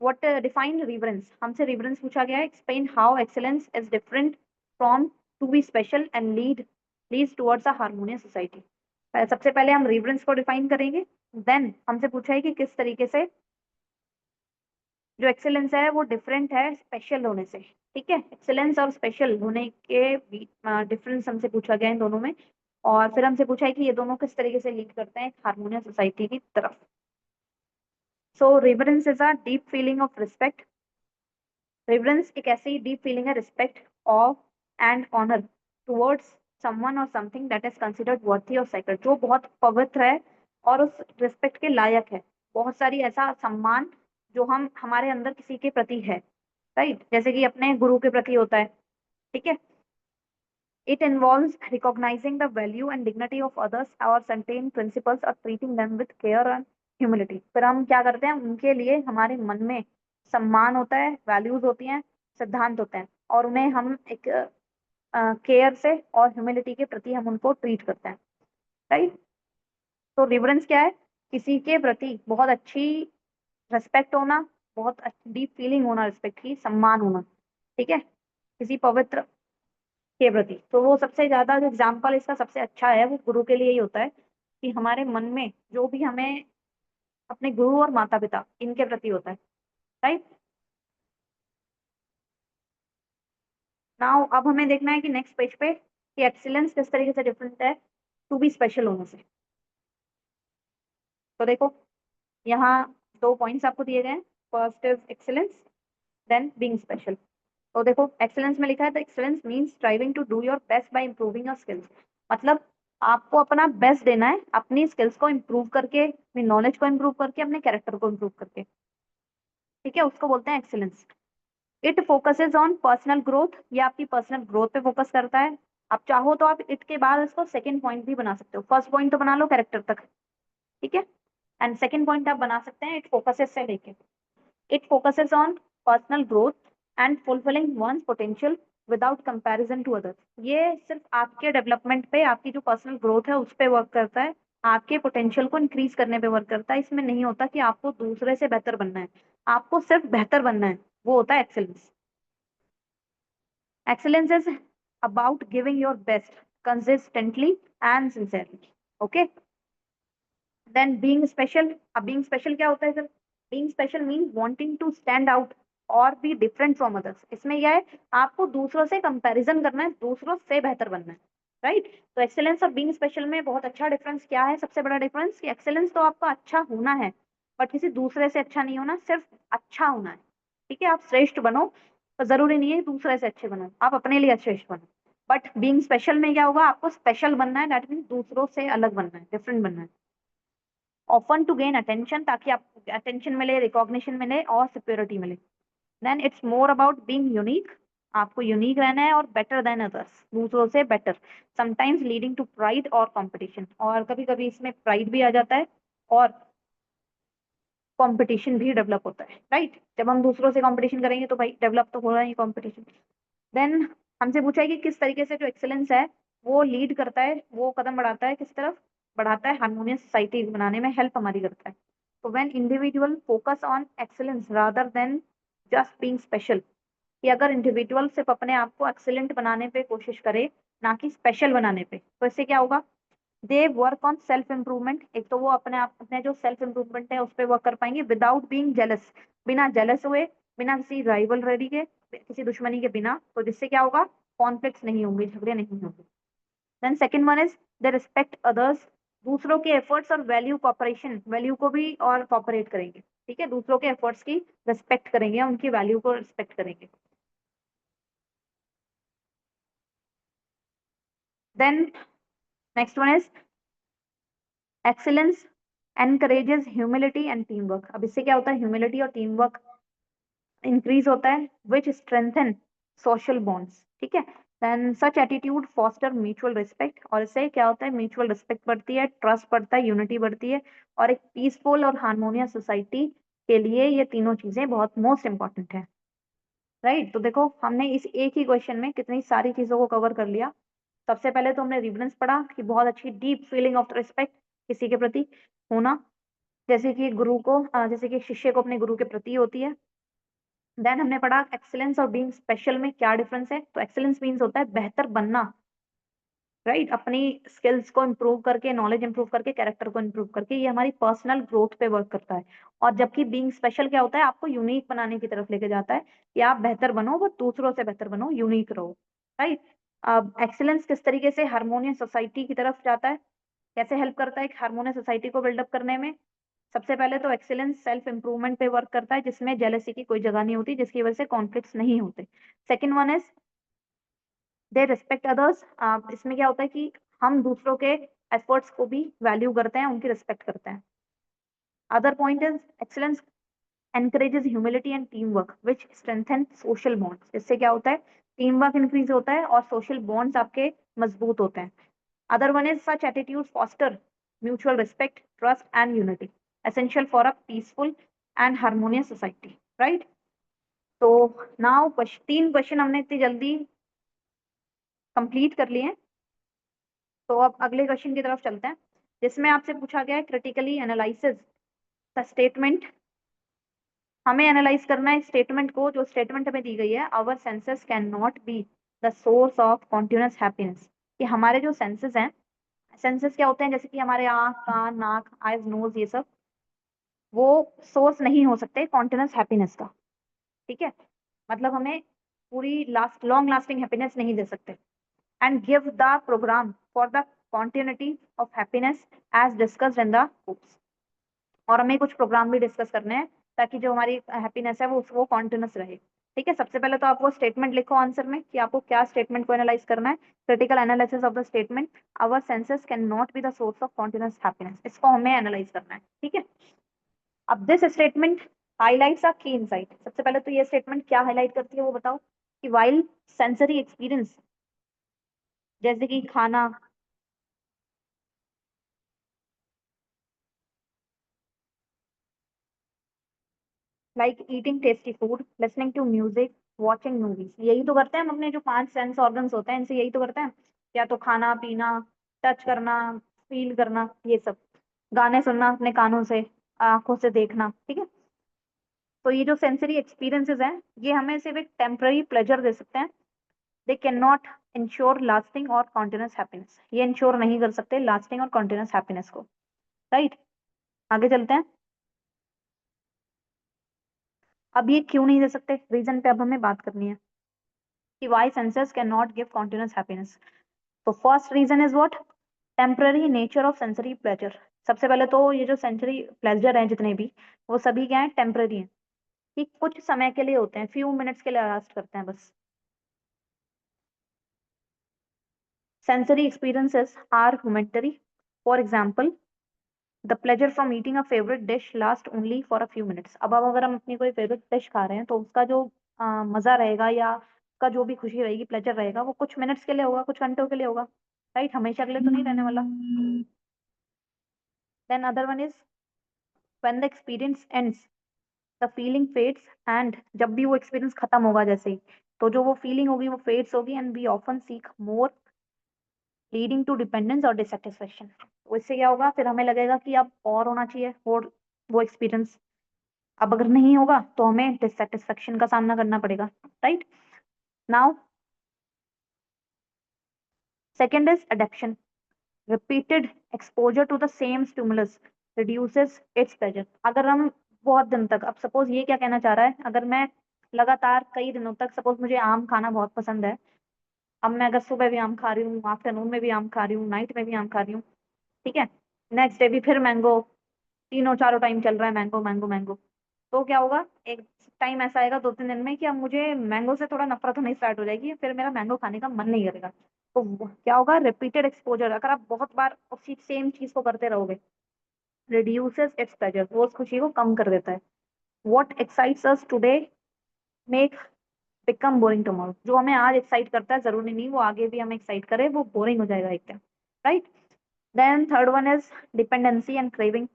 what define reverence, हमसे रिवरेंस पूछा गया है, explain how excellence is different from to be special and leads towards a harmonious society. सबसे पहले हम रिवरेंस को डिफाइन करेंगे, देन हमसे पूछा है कि किस तरीके से जो एक्सेलेंस है वो डिफरेंट है स्पेशल होने से, ठीक है, एक्सेलेंस और स्पेशल होने के डिफरेंस हमसे पूछा गया है इन दोनों में, और फिर हमसे पूछा है कि ये दोनों किस तरीके से लीड करते हैं हार्मोनियस सोसाइटी की तरफ। So reverence is a deep feeling of respect, reverence एक ऐसी डीप फीलिंग है respect, of and honour towards someone और something that is considered worthy और सैक्रेड, जो बहुत पवित्र है और उस रिस्पेक्ट के लायक है। बहुत सारी ऐसा सम्मान जो हम हमारे अंदर किसी के प्रति है, राइट, जैसे कि अपने गुरु के प्रति होता है, ठीक है। It involves recognising the value and dignity of others और सर्टेन प्रिंसिपल्स और treating them with care and humility. फिर हम क्या करते हैं, उनके लिए हमारे मन में सम्मान होता है, वैल्यूज होती हैं, सिद्धांत होते हैं, और उन्हें हम एक केयर से और ह्यूमिलिटी के प्रति हम उनको ट्रीट करते हैं, राइट। तो रिवरेंस क्या है, किसी के प्रति बहुत अच्छी रेस्पेक्ट होना, बहुत डीप फीलिंग होना रिस्पेक्ट की, सम्मान होना, ठीक है, किसी पवित्र के प्रति। तो वो सबसे ज्यादा जो एग्जाम्पल इसका सबसे अच्छा है वो गुरु के लिए ही होता है, कि हमारे मन में जो भी हमें अपने गुरु और माता पिता इनके प्रति होता है, राइट। नाउ अब हमें देखना है कि नेक्स्ट पेज पे कि एक्सीलेंस किस तरीके से डिफरेंट है टू बी स्पेशल होने से। तो देखो यहाँ दो पॉइंट्स आपको दिए गए हैं, first is excellence, then being special. तो देखो एक्सीलेंस में लिखा है, the excellence means striving to do your best by improving your skills. मतलब आपको अपना बेस्ट देना है, अपनी स्किल्स को इम्प्रूव करके, अपनी नॉलेज को इम्प्रूव करके, अपने कैरेक्टर को इम्प्रूव करके, ठीक है, उसको बोलते हैं excellence. It focuses on personal growth, ये आपकी पर्सनल ग्रोथ पे फोकस करता है। आप चाहो तो आप इट के बाद इसको सेकंड पॉइंट भी बना सकते हो, फर्स्ट पॉइंट तो बना लो कैरेक्टर तक, ठीक है, एंड सेकंड पॉइंट आप बना सकते हैं इट फोकसेस से लेके। It focuses on personal growth and fulfilling one's potential without comparison to others. ये सिर्फ आपके डेवलपमेंट पे, आपकी जो पर्सनल ग्रोथ है उस पे वर्क करता है, आपके पोटेंशियल को इंक्रीज करने पे वर्क करता है। इसमें नहीं होता कि आपको दूसरे से बेहतर बनना है, आपको सिर्फ बेहतर बनना है, वो होता है excellence. Excellence is about giving your best consistently and sincerely. Okay. Then being special. अब being special क्या होता है sir? Being special means wanting to stand out और be different from others. इसमें यह है, आपको दूसरों से कंपैरिजन करना है, दूसरों से बेहतर बनना है, राइट। तो एक्सेलेंस और बीइंग स्पेशल में बहुत अच्छा डिफरेंस क्या है? सबसे बड़ा डिफरेंस कि एक्सेलेंस तो आपका अच्छा होना है, बट किसी दूसरे से अच्छा नहीं होना, सिर्फ अच्छा होना है, ठीक है। आप श्रेष्ठ बनो, तो जरूरी नहीं है दूसरे से अच्छे बनो, आप अपने लिए श्रेष्ठ बनो। बट बीइंग स्पेशल में क्या होगा? आपको स्पेशल बनना है, दैट मीन्स दूसरों से अलग बनना है, डिफरेंट बनना है। ऑफन टू गेन अटेंशन, ताकि आपको अटेंशन मिले, रिकॉग्निशन मिले और सिक्योरिटी मिले। Then it's more about being unique, आपको यूनिक रहना है और बेटर देन अदर्स, दूसरों से better. Sometimes leading to pride और कंपटीशन, और कभी कभी इसमें प्राइड भी आ जाता है और कंपटीशन भी डेवलप होता है, राइट। जब हम दूसरों से कंपटीशन करेंगे तो भाई डेवलप तो हो रहा है कंपटीशन। देन हमसे पूछा है कि किस तरीके से जो एक्सेलेंस है वो लीड करता है, वो कदम बढ़ाता है किस तरफ? बढ़ाता है हार्मोनियस सोसाइटी बनाने में हेल्प हमारी करता है। तो when individual focus on excellence rather than just being special, कि अगर इंडिविजुअल सिर्फ अपने आप को एक्सेलेंट बनाने पे कोशिश करे, ना कि स्पेशल बनाने पे, तो इससे क्या होगा? They work on self improvement. एक तो वो अपने आप, अपने जो सेल्फ इम्प्रूवमेंट है उस पर वर्क कर पाएंगे विदाउट बीइंग जेलस, बिना जेलस हुए, बिना किसी राइवलरी के, किसी दुश्मनी के बिना। तो जिससे क्या होगा? कॉन्फ्लिक्ट्स नहीं होंगे, झगड़े नहीं होंगे। Then second one is the respect others, दूसरों के एफर्ट्स और वैल्यू कॉपरेशन, वैल्यू को भी और कॉपरेट करेंगे, ठीक है, दूसरों के एफर्ट्स की रिस्पेक्ट करेंगे, उनकी वैल्यू को रिस्पेक्ट करेंगे। Then next one is excellence encourages humility and team work. अब इससे क्या होता है? ह्यूमिलिटी और टीम वर्क इंक्रीज होता है, विच स्ट्रेंथन सोशल बॉन्ड्स, ठीक है। Then such attitude foster mutual respect, और इससे क्या होता है? म्यूचुअल रिस्पेक्ट बढ़ती है, ट्रस्ट बढ़ता है, यूनिटी बढ़ती है, और एक पीसफुल और हार्मोनियस सोसाइटी के लिए ये तीनों चीजें बहुत मोस्ट इंपॉर्टेंट है, राइट। तो देखो हमने इस एक ही क्वेश्चन में कितनी सारी चीजों को कवर कर लिया। सबसे पहले तो हमने रिवरेंस पढ़ा कि बहुत अच्छी डीप फीलिंग ऑफ रिस्पेक्ट किसी के प्रति होना, जैसे कि गुरु को जैसे कि शिष्य को अपने गुरु के प्रति होती है। देन हमने पढ़ा एक्सेलेंस और बीइंग स्पेशल में क्या डिफरेंस है। तो एक्सेलेंस मीन्स होता है बेहतर बनना, राइट, अपनी स्किल्स को इम्प्रूव करके, नॉलेज इंप्रूव करके, कैरेक्टर को इम्प्रूव करके, ये हमारी पर्सनल ग्रोथ पे वर्क करता है। और जबकि बीइंग स्पेशल क्या होता है? आपको यूनिक बनाने की तरफ लेके जाता है, कि आप बेहतर बनो, वो दूसरों से बेहतर बनो, यूनिक रहो, राइट। अब एक्सेलेंस किस तरीके से हार्मोनियस सोसाइटी की तरफ जाता है, कैसे हेल्प करता है एक हार्मोनियस सोसाइटी को बिल्डअप करने में? सबसे पहले तो एक्सेलेंस सेल्फ इंप्रूवमेंट पे वर्क करता है, जिसमें जेलसी की कोई जगह नहीं होती, जिसकी वजह से कॉन्फ्लिक्ट्स नहीं होते। Second one is the respect others. इसमें क्या होता है कि हम दूसरों के एफर्ट्स को भी वैल्यू करते हैं, उनकी रिस्पेक्ट करते हैं। Other point is excellence encourages humility and teamwork which strengthen social bonds। इससे क्या होता है? टीम वर्क इंक्रीज होता है और सोशल बॉन्ड्स आपके मजबूत होते हैं। Other one is such attitude foster mutual respect, trust and unity, essential for a peaceful and harmonious society, right। तो नाउ तीन क्वेश्चन हमने इतनी जल्दी कंप्लीट कर लिए हैं, तो अब अगले क्वेश्चन की तरफ चलते हैं। जिसमें आपसे पूछा गया है क्रिटिकली एनालिसिस द स्टेटमेंट। हमें एनालाइज करना है स्टेटमेंट को, जो स्टेटमेंट हमें दी गई है, our senses can not be the source of continuous happiness. कि हमारे जो सेंसेस हैं, सेंसेस क्या होते हैं, जैसे कि हमारे आँख, कान, नाक, आईज, नोज, ये सब, वो सोर्स नहीं हो सकते कॉन्टिन्यूस हैप्पीनेस का। ठीक है, मतलब हमें पूरी लॉन्ग लास्टिंग हैप्पीनेस नहीं दे सकते। And give the program for the continuity of happiness as discussed in the books. और हमें कुछ प्रोग्राम भी डिस्कस करने हैं ताकि जो हमारी हैप्पीनेस है वो कॉन्टिन्यूस रहे। ठीक है, सबसे पहले तो आप वो स्टेटमेंट लिखो आंसर में कि आपको क्या स्टेटमेंट को एनालाइज करना है। Critical analysis of the statement, our senses can not be the source of continuous happiness, इसको हमें एनालाइज करना है। ठीक है, अब दिस स्टेटमेंट हाईलाइट्स अ की इनसाइट। सबसे पहले तो ये स्टेटमेंट क्या हाईलाइट करती है वो बताओ। कि वाइल सेंसरी एक्सपीरियंस, जैसे कि खाना, like eating tasty food, listening to music, watching movies, यही तो करते हैं हम अपने जो 5 सेंस ऑर्गन्स होते हैं इनसे, यही तो करते हैं। या तो खाना पीना, टच करना, फील करना, ये सब, गाने सुनना अपने कानों से, आंखों से देखना। ठीक है, तो ये जो सेंसरी एक्सपीरियंसेस हैं, ये हमें सिर्फ एक टेम्पररी प्लेजर दे सकते हैं। They can not ensure lasting और कॉन्टिन्यूस हैप्पीनेस, ये इंश्योर नहीं कर सकते लास्टिंग और कॉन्टिन्यूस हैप्पीनेस को। राइट, आगे चलते हैं। अब ये क्यों नहीं दे सकते, रीजन पे अब हमें बात करनी है कि why senses cannot give continuous happiness। तो first reason is what, temporary nature of sensory pleasure. सबसे पहले तो ये जो सेंसरी प्लेजर हैं जितने भी, वो सभी क्या है, टेम्पररी हैं, कि कुछ समय के लिए होते हैं, फ्यू मिनट्स के लिए लास्ट करते हैं बस। Sensory experiences are momentary, for example the pleasure from eating a favourite dish last only for a few minutes. अब अगर हम अपनी कोई फेवरेट डिश खा रहे हैं तो उसका जो मजा रहेगा या उसका जो भी खुशी रहेगी, प्लेजर रहेगा, वो कुछ मिनट्स के लिए होगा, कुछ घंटों के लिए होगा। राइट, हमेशा के लिए तो नहीं रहने वाला। Then other one is when the experience ends the feeling fades, and जब भी वो एक्सपीरियंस खत्म होगा जैसे ही, तो जो वो फीलिंग होगी वो फेड्स होगी, and we often seek more, leading to dependence और डिससेटिस्फेक्शन। तो इससे क्या होगा, फिर हमें लगेगा कि अब और होना चाहिए, और वो एक्सपीरियंस अब अगर नहीं होगा तो हमें डिससेटिस्फेक्शन का सामना करना पड़ेगा। Right, now second is adaption. Repeated exposure to the same stimulus reduces its pleasure. अगर हम बहुत दिन तक, अब सपोज ये क्या कहना चाह रहा है, अगर मैं लगातार कई दिनों तक, सपोज मुझे आम खाना बहुत पसंद है, अब मैं अगर सुबह भी आम खा रही हूँ, आफ्टरनून में भी आम खा रही हूँ, नाइट में भी आम खा रही हूँ, ठीक है, नेक्स्ट डे भी फिर मैंगो, तीनों चारों टाइम चल रहा है मैंगो मैंगो मैंगो, तो क्या होगा, एक टाइम ऐसा आएगा 2-3 दिन में कि अब मुझे मैंगो से थोड़ा नफरत होनी स्टार्ट हो जाएगी, फिर मेरा मैंगो खाने का मन नहीं करेगा। तो क्या होगा, रिपीटेड एक्सपोजर, अगर आप बहुत बार उसी सेम चीज को करते रहोगे, रिड्यूसेस इट्स प्लेजर, वो उस खुशी को कम कर देता है। What excites us today make become boring tomorrow. जो हमें आज एक्साइट करता है, जरूरी नहीं वो आगे भी हमें एक्साइट करे, वो बोरिंग हो जाएगा एक time. Right, then third one is dependency and craving.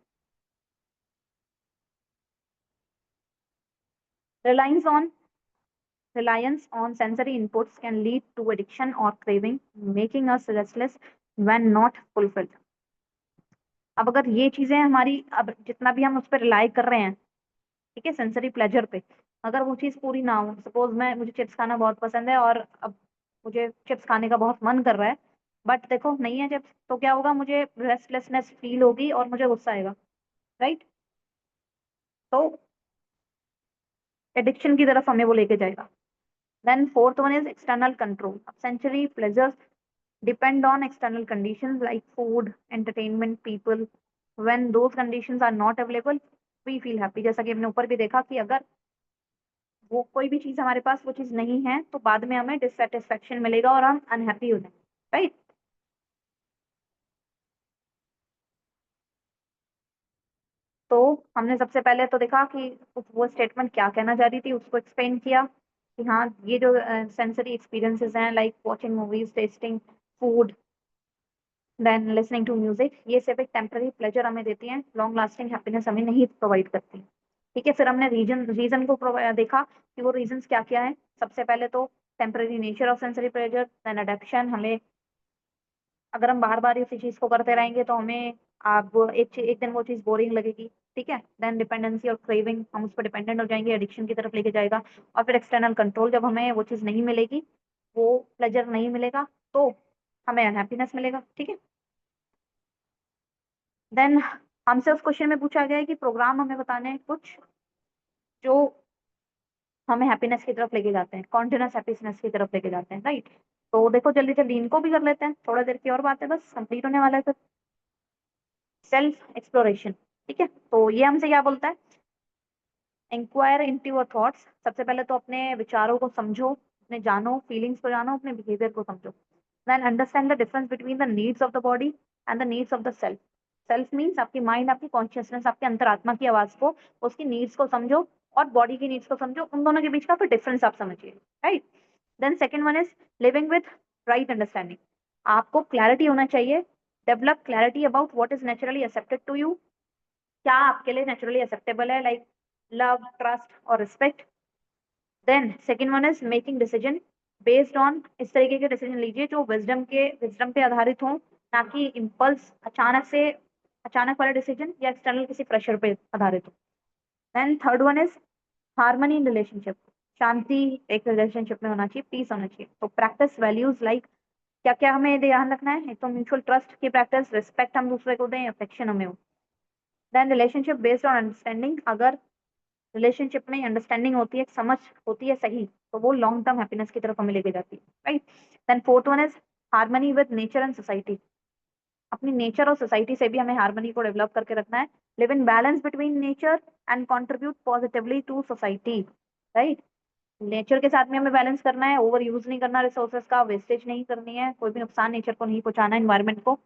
reliance on Reliance on sensory inputs can lead to addiction or craving, making us restless when not fulfilled। अब अगर ये चीजें हमारी, अब जितना भी हम उस पर रिलाई कर रहे हैं, ठीक है, सेंसरी प्लेजर पे, अगर वो चीज पूरी ना हो, सपोज मुझे चिप्स खाना बहुत पसंद है और अब मुझे चिप्स खाने का बहुत मन कर रहा है, बट देखो नहीं है चिप्स, तो क्या होगा, मुझे रेस्टलेसनेस फील होगी और मुझे गुस्सा आएगा। राइट, तो एडिक्शन की तरफ हमें वो लेके जाएगा। Then fourth one is external control. अब sensory pleasures depend on external conditions like food, entertainment, people. When those conditions are not available, we feel happy। जैसा कि हमने ऊपर भी देखा कि अगर वो कोई भी चीज हमारे पास वो चीज नहीं है, तो बाद में हमें डिससेटिस्फेक्शन मिलेगा और हम अनहैप्पी हो जाएंगे। राइट, तो हमने सबसे पहले तो देखा कि वो स्टेटमेंट क्या कहना चाह रही थी, उसको एक्सप्लेन किया कि हाँ, ये जो सेंसरी एक्सपीरियंसेस हैं, like watching movies, tasting food, then listening to music, ये सिर्फ एक टेम्पररी प्लेजर हमें देती हैं, लॉन्ग लास्टिंग हैप्पीनेस हमें नहीं प्रोवाइड करती। ठीक है, फिर हमने रीजन को देखा कि वो रीजंस क्या क्या है। सबसे पहले तो temporary nature of sensory pleasure, then adaption, हमें अगर हम बार बार उसी चीज को करते रहेंगे तो हमें आप एक दिन वो चीज बोरिंग लगेगी, ठीक है। देन डिपेंडेंसी और क्रेविंग, हम उस पर डिपेंडेंट हो जाएंगे, एडिक्शन की तरफ लेके जाएगा। और फिर एक्सटर्नल कंट्रोल, जब हमें वो चीज नहीं मिलेगी, वो प्लेजर नहीं मिलेगा, तो हमें अनहैप्पीनेस मिलेगा, ठीक है। देन हमसे उस क्वेश्चन में पूछा गया है कि प्रोग्राम हमें बताने हैं कुछ जो हमें हैप्पीनेस की तरफ लेके जाते हैं, कॉन्टिन्यूस हैप्पीनेस की तरफ लेके जाते हैं, राइट। तो देखो जल्दी जल्दी इनको भी कर लेते हैं, थोड़ा देर की और बात है, बस कंप्लीट होने वाला है फिर। सेल्फ एक्सप्लोरेशन, ठीक है। तो ये हमसे क्या बोलता है, इंक्वायर इनटू योर थॉट्स। सबसे पहले तो अपने विचारों को समझो, अपने जानो, फीलिंग्स को जानो, अपने बिहेवियर को समझो। Then understand the difference between the needs of the body and the needs of the self. Self means आपकी माइंड, आपकी कॉन्शियसनेस, आपके अंतरात्मा की आवाज को, उसकी नीड्स को समझो, और बॉडी की नीड्स को समझो। उन दोनों के बीच का फिर डिफरेंस आप समझिए, right. Then second one is living with right understanding. आपको क्लैरिटी होना चाहिए, develop clarity about what is naturally accepted to you. क्या आपके लिए नेचुरली एक्सेप्टेबल है, लाइक लव, ट्रस्ट और respect. Then second one is making decision based on, इस तरीके के डिसीजन लीजिए जो विजडम पे आधारित हो, ना कि इम्पल्स, अचानक वाला डिसीजन या एक्सटर्नल किसी प्रेशर पे आधारित हो। Then third one is harmony in relationship. शांति एक रिलेशनशिप में होना चाहिए, पीस होना चाहिए। तो प्रैक्टिस वैल्यूज लाइक, क्या क्या हमें ध्यान रखना है, एक तो म्यूचुअल ट्रस्ट की प्रैक्टिस, रिस्पेक्ट हम दूसरे को दें, अफेक्शन हमें हो। Then relationship based on understanding, अगर रिलेशनशिप में अंडरस्टैंडिंग होती है, समझ होती है सही, तो वो लॉन्ग टर्म हैप्पीनेस की तरफ हमें लेके जाती है, right. Then fourth one is harmony with nature and society. अपनी नेचर और सोसाइटी से भी हमें हार्मनी को डेवलप करके रखना है। Live in balance between nature and contribute positively to society, right. Nature के साथ में हमें बैलेंस करना है, ओवर यूज नहीं करना, रिसोर्सेज का वेस्टेज नहीं करनी है, कोई भी नुकसान नेचर को नहीं पहुंचाना, एनवायरमेंट को।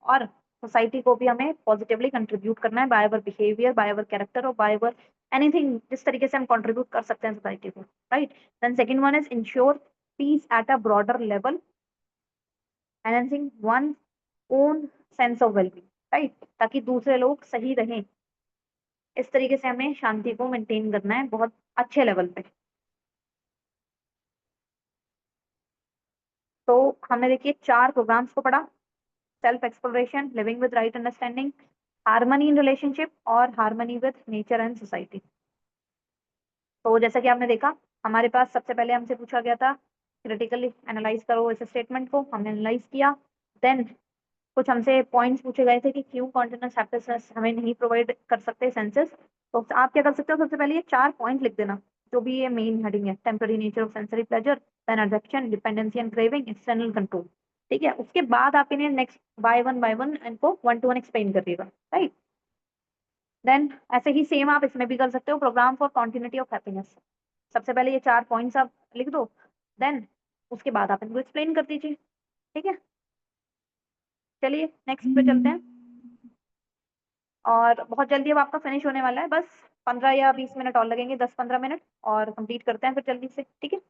और सोसाइटी को भी हमें पॉजिटिवली कंट्रीब्यूट करना है, by our behaviour, by our character, और बाय अवर एनीथिंग, जिस तरीके से हम कंट्रीब्यूट कर सकते हैं सोसाइटी को, right. Then second one is ensure peace at a broader level, enhancing one own sense of wellbeing, right, ताकि दूसरे लोग सही रहें। इस तरीके से हमें शांति को मेंटेन करना है बहुत अच्छे लेवल पे। तो हमने देखिए चार प्रोग्राम्स को पढ़ा, self exploration, living with right understanding, harmony in relationship, और harmony with nature and society. तो जैसा कि आपने देखा, हमारे पास सबसे पहले हमसे पूछा गया था क्रिटिकली एनालाइज करो इस स्टेटमेंट को, हमने एनालाइज किया। देन कुछ हमसे पॉइंट्स पूछे गए थे कि क्यों कॉन्टिन्यूस हैप्पीनेस हमें नहीं प्रोवाइड कर सकते सेंसेस। तो आप क्या कर सकते हो, सबसे पहले ये चार पॉइंट लिख देना, जो भी ये मेन हेडिंग है, temporary nature of sensory pleasure, then adoption, dependency and craving, external control, ठीक है। उसके बाद आप इन्हें नेक्स्ट बाय वन इनको वन टू वन एक्सप्लेन करिएगा, राइट। देन ऐसे ही सेम आप इसमें भी कर सकते हो, program for continuity of happiness. सबसे पहले ये चार पॉइंट्स आप लिख दो, देन उसके बाद आप इनको एक्सप्लेन कर दीजिए, ठीक है। चलिए नेक्स्ट पे चलते हैं, और बहुत जल्दी अब आपका फिनिश होने वाला है, बस 15 या 20 मिनट और लगेंगे, 10-15 मिनट, और कंप्लीट करते हैं फिर जल्दी से, ठीक है।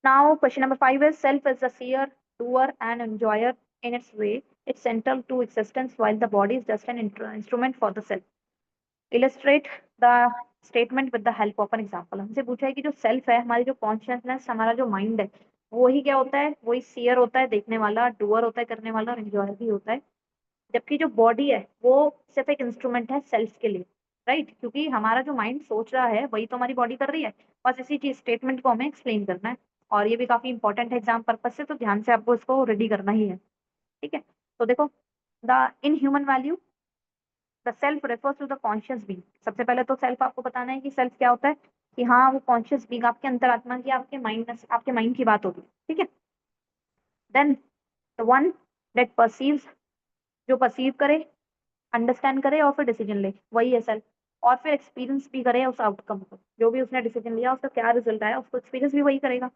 Now question number 5 is self is a seer, doer and enjoyer in its way. It's central to existence while the body is just an instrument for the self. Illustrate the statement with the help of an example. हमसे पूछा है कि जो self है, हमारी जो consciousness, हमारा जो माइंड है, वो ही क्या होता है, वही सीयर होता है, देखने वाला, डूअर होता है, करने वाला, और एंजॉयर भी होता है। जबकि जो बॉडी है वो सिर्फ एक इंस्ट्रूमेंट है सेल्फ के लिए, राइट। क्योंकि हमारा जो माइंड सोच रहा है वही तो हमारी बॉडी कर रही है, बस इसी चीज स्टेटमेंट को हमें एक्सप्लेन करना है। और ये भी काफी इंपॉर्टेंट है एग्जाम पर्पज से, तो ध्यान से आपको इसको रेडी करना ही है, ठीक है। तो देखो, the in human value the self refers to the conscious being. सबसे पहले तो सेल्फ आपको बताना है कि सेल्फ क्या होता है, कि हाँ वो कॉन्शियस बीइंग, आपके अंतरात्मा की, आपके माइंड की बात होगी, ठीक है। Then the one that perceives, जो परसीव करे, अंडरस्टैंड करे और फिर डिसीजन ले, वही है सेल्फ। और फिर एक्सपीरियंस भी करे उस आउटकम को, जो भी उसने डिसीजन लिया उसका क्या रिजल्ट आया, उसको एक्सपीरियंस भी वही करेगा।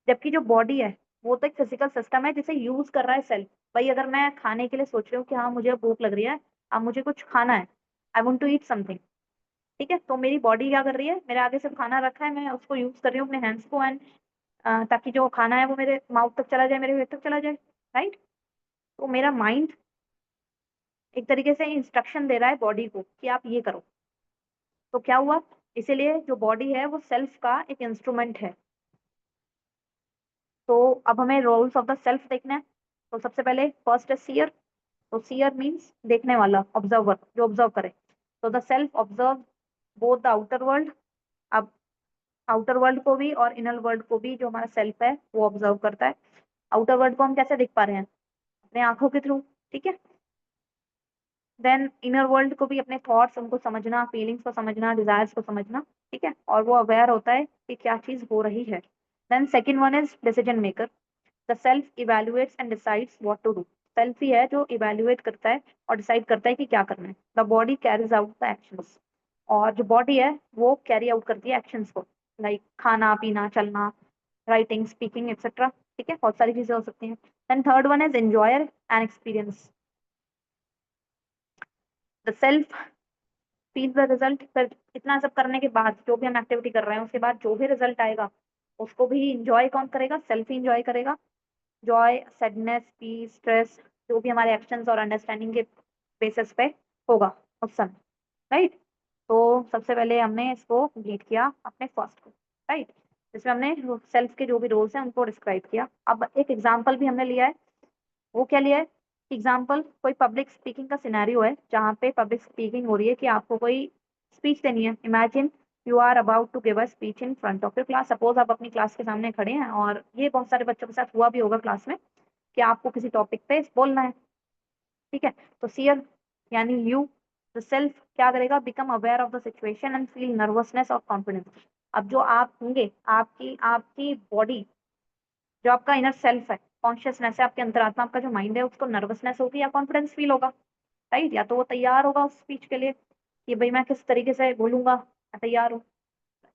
जबकि जो बॉडी है वो तो एक फिजिकल सिस्टम है जिसे यूज कर रहा है सेल्फ। भाई अगर मैं खाने के लिए सोच रही हूँ कि हाँ मुझे भूख लग रही है, अब मुझे कुछ खाना है, I want to eat something, ठीक है, तो मेरी बॉडी क्या कर रही है, मेरे आगे सिर्फ खाना रखा है, मैं उसको यूज कर रही हूँ अपने हैंड्स को, एंड ताकि जो खाना है वो मेरे माउथ तक चला जाए, मेरे पेट तक चला जाए, राइट। तो मेरा माइंड एक तरीके से इंस्ट्रक्शन दे रहा है बॉडी को कि आप ये करो। तो क्या हुआ, इसीलिए जो बॉडी है वो सेल्फ का एक इंस्ट्रूमेंट है। तो अब हमें रोल्स ऑफ द सेल्फ देखना है। तो सबसे पहले फर्स्ट है सीयर। तो सीयर मीन्स देखने वाला, ऑब्जर्वर, जो ऑब्जर्व करे। तो the self observe both the outer world. अब आउटर वर्ल्ड को भी और इनर वर्ल्ड को भी जो हमारा सेल्फ है वो ऑब्जर्व करता है। आउटर वर्ल्ड को हम कैसे देख पा रहे हैं? अपने आंखों के थ्रू, ठीक है। देन इनर वर्ल्ड को भी अपने थॉट्स, उनको समझना, फीलिंग्स को समझना, डिजायर्स को समझना, ठीक है। और वो अवेयर होता है कि क्या चीज हो रही है। Then second one is decision maker. The self evaluates and decides what to do. Self ही है जो इवेल्युएट करता है और डिसाइड करता है कि क्या करना है। The body carries out the actions. और जो बॉडी है वो कैरी आउट करती है एक्शंस को, लाइक खाना पीना, चलना, राइटिंग, स्पीकिंग एक्सेट्रा, ठीक है। बहुत सारी चीजें हो सकती हैं। Then third one is enjoyer and experience. The self feel the result. फिर इतना सब करने के बाद, जो भी हम एक्टिविटी कर रहे हैं उसके बाद जो भी रिजल्ट आएगा उसको भी इंजॉय कौन करेगा? सेल्फ ही इंजॉय करेगा। जॉय, सैडनेस, पीस, स्ट्रेस, जो भी हमारे एक्शंस और अंडरस्टैंडिंग के बेसिस पे होगा उस समय, राइट। तो सबसे पहले हमने इसको कंप्लीट किया अपने फर्स्ट को, राइट, जिसमें हमने सेल्फ के जो भी रोल्स हैं उनको डिस्क्राइब किया। अब एक एग्जाम्पल भी हमने लिया है। वो क्या लिया है? एग्जाम्पल, कोई पब्लिक स्पीकिंग का सिनेरियो है जहाँ पे पब्लिक स्पीकिंग हो रही है कि आपको कोई स्पीच देनी है। Imagine you are about to give a speech in front of your class. Suppose आप अपनी क्लास के सामने खड़े हैं, और ये बहुत सारे बच्चों के साथ हुआ भी होगा क्लास में कि आपको किसी टॉपिक पे बोलना है, ठीक है। तो सीयर यानी यू, द सेल्फ क्या करेगा? Become aware of the situation and feel nervousness और कॉन्फिडेंस। अब जो आप होंगे, आपकी आपकी बॉडी, जो आपका इनर सेल्फ है, कॉन्शियसनेस है, आपके अंतरात्मा, आपका जो माइंड है, उसको नर्वसनेस होगी या कॉन्फिडेंस फील होगा, राइट। या तो वो तैयार होगा उस स्पीच के लिए कि भाई मैं किस तरीके से बोलूंगा, मैं तैयार हूँ,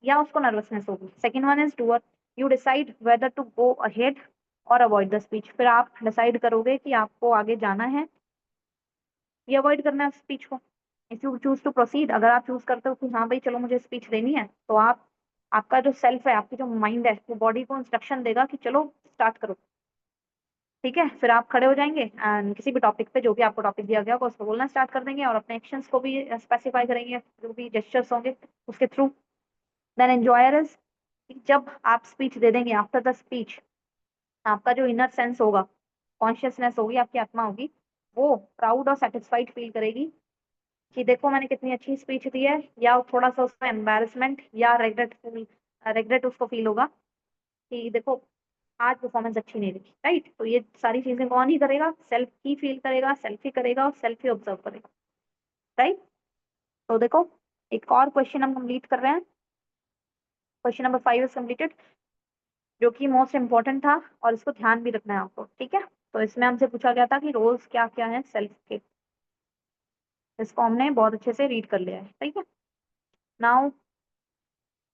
या उसको नर्वसनेस होगी। Second one is doer. You decide whether to go ahead और अवॉइड द स्पीच। फिर आप डिसाइड करोगे कि आपको आगे जाना है या अवॉइड करना है स्पीच को। If you choose to proceed, अगर आप चूज करते हो कि हाँ भाई चलो मुझे स्पीच देनी है, तो आप, आपका जो सेल्फ है, आपकी जो माइंड है, वो बॉडी को इंस्ट्रक्शन देगा कि चलो स्टार्ट करो, ठीक है। फिर आप खड़े हो जाएंगे एंड किसी भी टॉपिक पे, जो भी आपको टॉपिक दिया गया होगा उसको बोलना स्टार्ट कर देंगे, और अपने एक्शंस को भी स्पेसिफाई करेंगे, जो भी जेस्चर्स होंगे उसके थ्रू। देन एंजॉयर इज, जब आप स्पीच दे देंगे, आफ्टर द स्पीच आपका जो इनर सेंस होगा, कॉन्शियसनेस होगी, आपकी आत्मा होगी, वो प्राउड और सेटिस्फाइड फील करेगी कि देखो मैंने कितनी अच्छी स्पीच दी है, या थोड़ा सा उसका एम्बेरसमेंट या रेग्रेट, रेग्रेट उसको फील होगा कि देखो आज परफॉर्मेंस अच्छी नहीं रही, राइट। तो ये सारी चीजें कौन ही करेगा? सेल्फ ही फील करेगा, सेल्फ ही करेगा और सेल्फ ही ऑब्जर्व करेगा, राइट। तो देखो, एक और क्वेश्चन हम कंप्लीट कर रहे हैं। क्वेश्चन नंबर 5 इज कंप्लीटेड, जो कि मोस्ट इंपॉर्टेंट था, और इसको ध्यान भी रखना है आपको, ठीक है। तो इसमें हमसे पूछा गया था कि रोल्स क्या क्या हैं सेल्फ के। इसको हमने बहुत अच्छे से रीड कर लिया है, ठीक है। नाउ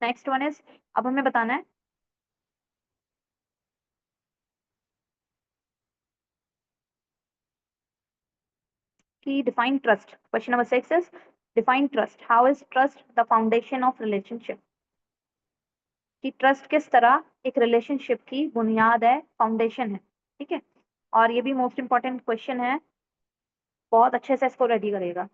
नेक्स्ट वन इज, अब हमें बताना है कि define trust. Question number 6 is define trust. How is trust the foundation of relationship. कि ट्रस्ट किस तरह एक रिलेशनशिप की बुनियाद है, फाउंडेशन है, ठीक है। और ये भी मोस्ट इंपॉर्टेंट क्वेश्चन है, बहुत अच्छे से इसको रेडी करेगा।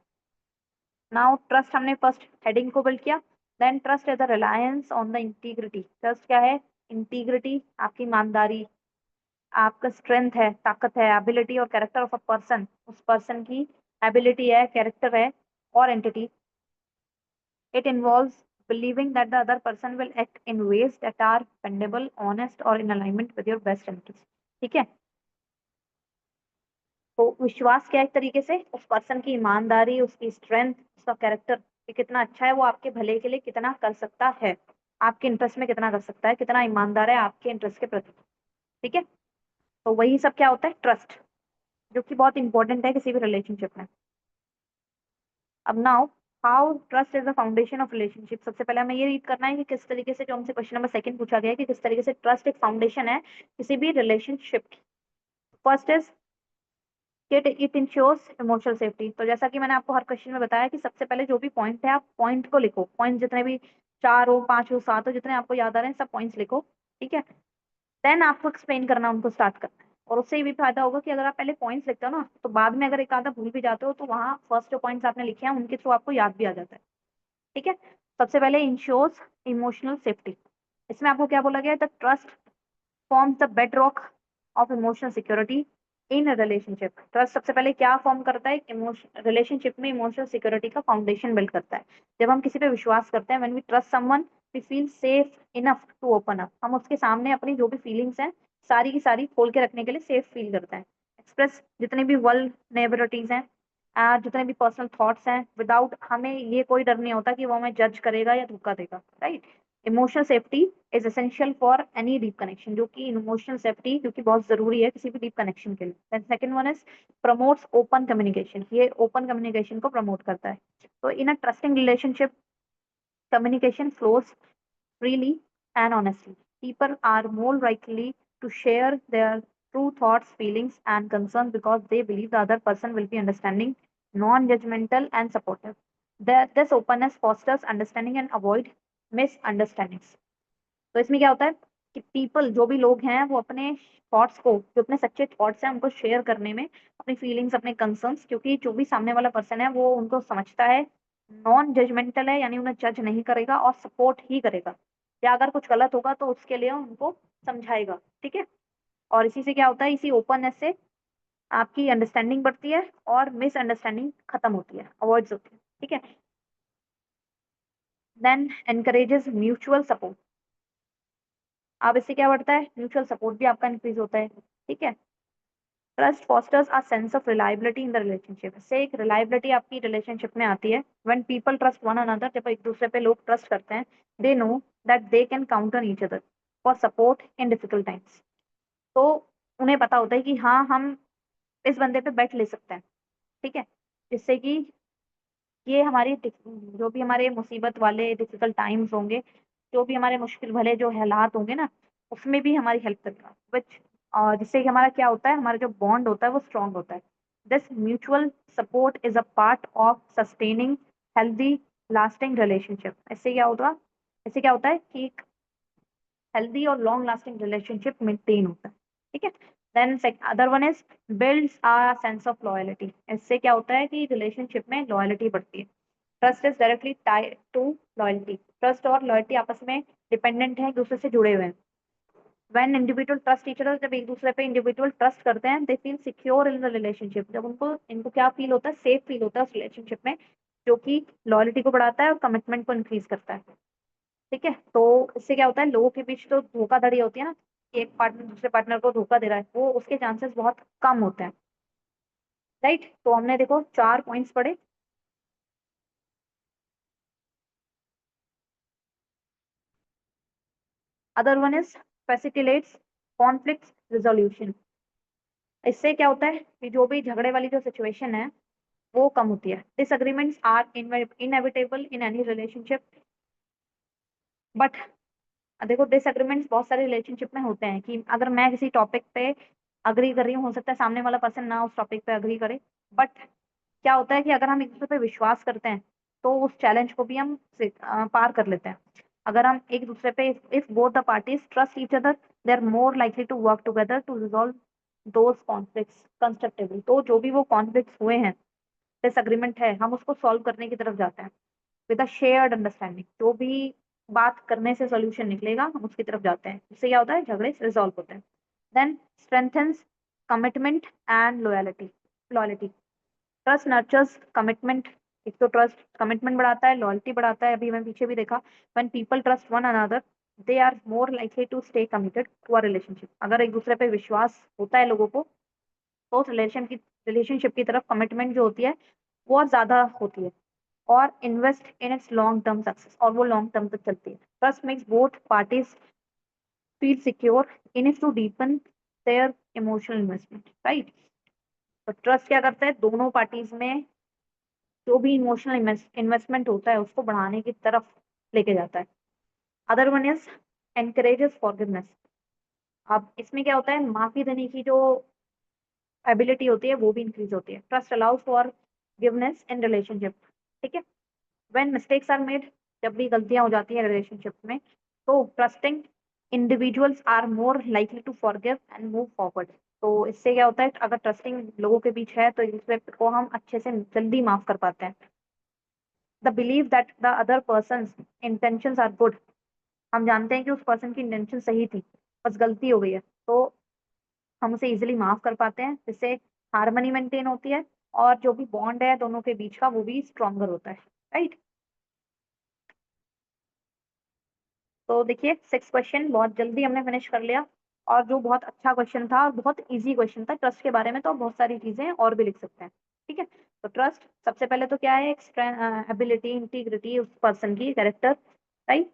नाउ ट्रस्ट हमने फर्स्ट हेडिंग को बिल्ड किया। Then trust is the reliance on the integrity. Trust क्या है? इंटीग्रिटी, आपकी ईमानदारी, आपका स्ट्रेंथ है, ताकत है, एबिलिटी और कैरेक्टर ऑफ अ पर्सन, उस पर्सन की एबिलिटी है, कैरेक्टर है और entity. It involves believing that the other person will act in ways that are dependable, honest or in alignment with your best interests, ठीक है। तो विश्वास क्या है? एक तरीके से उस पर्सन की ईमानदारी, उसकी स्ट्रेंथ, उसका कैरेक्टर कि कितना अच्छा है, वो आपके भले के लिए कितना कर सकता है, आपके इंटरेस्ट में कितना कर सकता है, कितना ईमानदार है आपके इंटरेस्ट के प्रति, ठीक है। तो वही सब क्या होता है? ट्रस्ट, जो कि बहुत इंपॉर्टेंट है किसी भी रिलेशनशिप में। अब now, how trust is the foundation of relationship. सबसे पहले हमें ये रीड करना है कि किस तरीके से, जो हमसे क्वेश्चन नंबर 2 पूछा गया है कि किस तरीके से ट्रस्ट एक फाउंडेशन है किसी भी रिलेशनशिप की। First is it ensures emotional safety. तो जैसा कि मैंने आपको हर क्वेश्चन में बताया कि सबसे पहले जो भी पॉइंट है, आप पॉइंट को लिखो। पॉइंट जितने भी 4 हो, 5 हो, 7 हो, जितने आपको याद आ रहे हैं सब पॉइंट्स लिखो, ठीक है। देन आपको एक्सप्लेन करना, उनको स्टार्ट करना है। और उससे ये भी फायदा होगा कि अगर आप पहले पॉइंट्स लिखते हो ना, तो बाद में अगर एक आधा भूल भी जाते हो तो वहाँ फर्स्ट जो पॉइंट्स आपने लिखे हैं उनके थ्रू आपको याद भी आ जाता है, ठीक है। सबसे पहले इंश्योर्स इमोशनल सेफ्टी। इसमें आपको क्या बोला गया है? The trust forms the bedrock of emotional security. In relationship. Trust सबसे पहले क्या फॉर्म करता है? इमोशन रिलेशनशिप में इमोशनल सिक्योरिटी का फाउंडेशन बिल्ड करता है। जब हम किसी पे विश्वास करते हैं, when we trust someone we feel safe enough to open up. हम उसके सामने अपनी जो भी फीलिंग्स हैं सारी की सारी खोल के रखने के लिए सेफ फील करते हैं। एक्सप्रेस जितने भी वल्नरेबिलिटीज हैं, जितने भी पर्सनल थॉट्स हैं, विदाउट हमें ये कोई डर नहीं होता कि वो हमें जज करेगा या धोखा देगा, right. Emotional safety is essential for any deep connection, जो कि इमोशनल सेफ्टी क्योंकि बहुत जरूरी है किसी भी डीप कनेक्शन के लिए। Then second one is promotes open communication, ये ओपन कम्युनिकेशन को प्रमोट करता है। तो in a trusting relationship communication flows freely and honestly. People are more likely to share their true thoughts, feelings, and concerns because they believe the other person will be understanding, non-judgmental, and supportive. This openness fosters understanding and avoid misunderstandings. तो इसमें क्या होता है कि people जो भी लोग हैं वो अपने थॉट्स को, जो अपने सच्चे थॉट्स हैं उनको शेयर करने में, अपनी फीलिंग्स, अपने कंसर्न्स, क्योंकि जो भी सामने वाला पर्सन है वो उनको समझता है, नॉन जजमेंटल है, यानी उन्हें जज नहीं करेगा और सपोर्ट ही करेगा, या अगर कुछ गलत होगा तो उसके लिए उनको समझाएगा, ठीक है। और इसी से क्या होता है, इसी ओपननेस से आपकी अंडरस्टैंडिंग बढ़ती है और मिसअंडरस्टैंडिंग खत्म होती है, अवॉइड होती है, ठीक है। Then encourages mutual support. अब इससे क्या बढ़ता है? म्यूचुअल सपोर्ट भी आपका इंक्रीज होता है, ठीक है। Trust fosters a sense of reliability in the relationship, इससे एक रिलायबिलिटी आपकी रिलेशनशिप में आती है। When people trust one another, जब एक दूसरे पे लोग ट्रस्ट करते हैं, they know that they can count on each other for support in difficult times. तो उन्हें पता होता है कि हाँ, हम इस बंदे पे बैठ ले सकते हैं, ठीक है, जिससे कि ये हमारी जो भी हमारे मुसीबत वाले डिफिकल्ट टाइम्स होंगे, जो भी हमारे मुश्किल भले जो हालात होंगे ना, उसमें भी हमारी हेल्प करेगा, विच जिससे कि हमारा क्या होता है, हमारा जो बॉन्ड होता है वो स्ट्रांग होता है। This mutual support is a part of sustaining healthy lasting relationship. इससे क्या होता है कि एक हेल्दी और लॉन्ग लास्टिंग रिलेशनशिप मेंटेन होता है, ठीक है। Then other one is builds a sense of loyalty. इससे क्या होता है कि रिलेशनशिप में लॉयल्टी बढ़ती है। Trust is directly tied to loyalty. Trust और लॉयल्टी आपस में डिपेंडेंट है, एक दूसरे से जुड़े हुए हैं। When individual trust each other, जब एक दूसरे पे इंडिविजुअल ट्रस्ट करते हैं, they feel secure in the relationship. जब उनको इनको क्या फील होता है? सेफ फील होता है उस रिलेशनशिप में, जो कि लॉयल्टी को बढ़ाता है और कमिटमेंट को इंक्रीज करता है, ठीक है। तो इससे क्या होता है, लोगों के बीच तो धोखाधड़ी होती है ना, कि एक पार्टनर दूसरे पार्टनर को धोखा दे रहा है, वो उसके चांसेस बहुत कम होते हैं, राइट। तो हमने देखो 4 पॉइंट्स पढ़े। Other one is facilitates conflict resolution. इससे क्या होता है कि जो भी झगड़े वाली जो सिचुएशन है वो कम होती है। Disagreements are inevitable in any relationship, but देखो डिसएग्रीमेंट्स बहुत सारे रिलेशनशिप में होते हैं कि अगर मैं किसी टॉपिक पे अग्री कर रही हूँ, हो सकता है सामने वाला पर्सन ना उस टॉपिक पे अग्री करे, बट क्या होता है कि अगर हम एक दूसरे पे विश्वास करते हैं तो उस चैलेंज को भी हम पार कर लेते हैं। अगर हम एक दूसरे पे, if both the parties trust each other, they are more likely to work together to resolve those conflicts constructively. तो जो भी वो कॉन्फ्लिक्ट्स हुए हैं, डिसएग्रीमेंट है, हम उसको सॉल्व करने की तरफ जाते हैं विद अ शेयर्ड अंडरस्टैंडिंग। जो भी बात करने से सोल्यूशन निकलेगा हम उसकी तरफ जाते हैं, इससे क्या होता है, झगड़े रिजॉल्व होते हैं। Then strengthens commitment and loyalty. Trust nurtures commitment. एक तो ट्रस्ट कमिटमेंट बढ़ाता है, लॉयल्टी बढ़ाता है। अभी मैं पीछे भी देखा, when people trust one another they are more likely to stay committed to a relationship. अगर एक दूसरे पे विश्वास होता है लोगों को, तो उस रिलेशनशिप की तरफ कमिटमेंट जो होती है वो और ज्यादा होती है, और invest in its long term success, और वो लॉन्ग टर्म तक चलती है। Trust makes both parties feel secure in it to deepen their emotional investment, right. तो ट्रस्ट क्या करता है, दोनों पार्टीज में जो भी इमोशनल इन्वेस्टमेंट होता है उसको बढ़ाने की तरफ लेके जाता है। Other one is encourages forgiveness. अब इसमें क्या होता है, माफी देने की जो एबिलिटी होती है वो भी इंक्रीज होती है। Trust allows for givenness in relationship, ठीक है। व्हेन मिस्टेक्स आर मेड, जब भी गलतियां हो जाती है रिलेशनशिप में, तो trusting individuals are more likely to forgive and move forward. तो इससे क्या होता है, अगर ट्रस्टिंग लोगों के बीच है तो एक दूसरे को हम अच्छे से जल्दी माफ कर पाते हैं। They believe that the other person intentions are good. हम जानते हैं कि उस पर्सन की इंटेंशन सही थी, बस गलती हो गई है, तो हम उसे इजिली माफ कर पाते हैं, जिससे हार्मनी मेंटेन होती है और जो भी बॉन्ड है दोनों के बीच का वो भी स्ट्रॉन्गर होता है, राइट। तो देखिए 6 क्वेश्चन बहुत जल्दी हमने फिनिश कर लिया, और जो बहुत अच्छा क्वेश्चन था और बहुत इजी क्वेश्चन था ट्रस्ट के बारे में, तो बहुत सारी चीजें और भी लिख सकते हैं, ठीक है। तो ट्रस्ट सबसे पहले तो क्या है, एक एबिलिटी, इंटीग्रिटी उस पर्सन की, कैरेक्टर, राइट।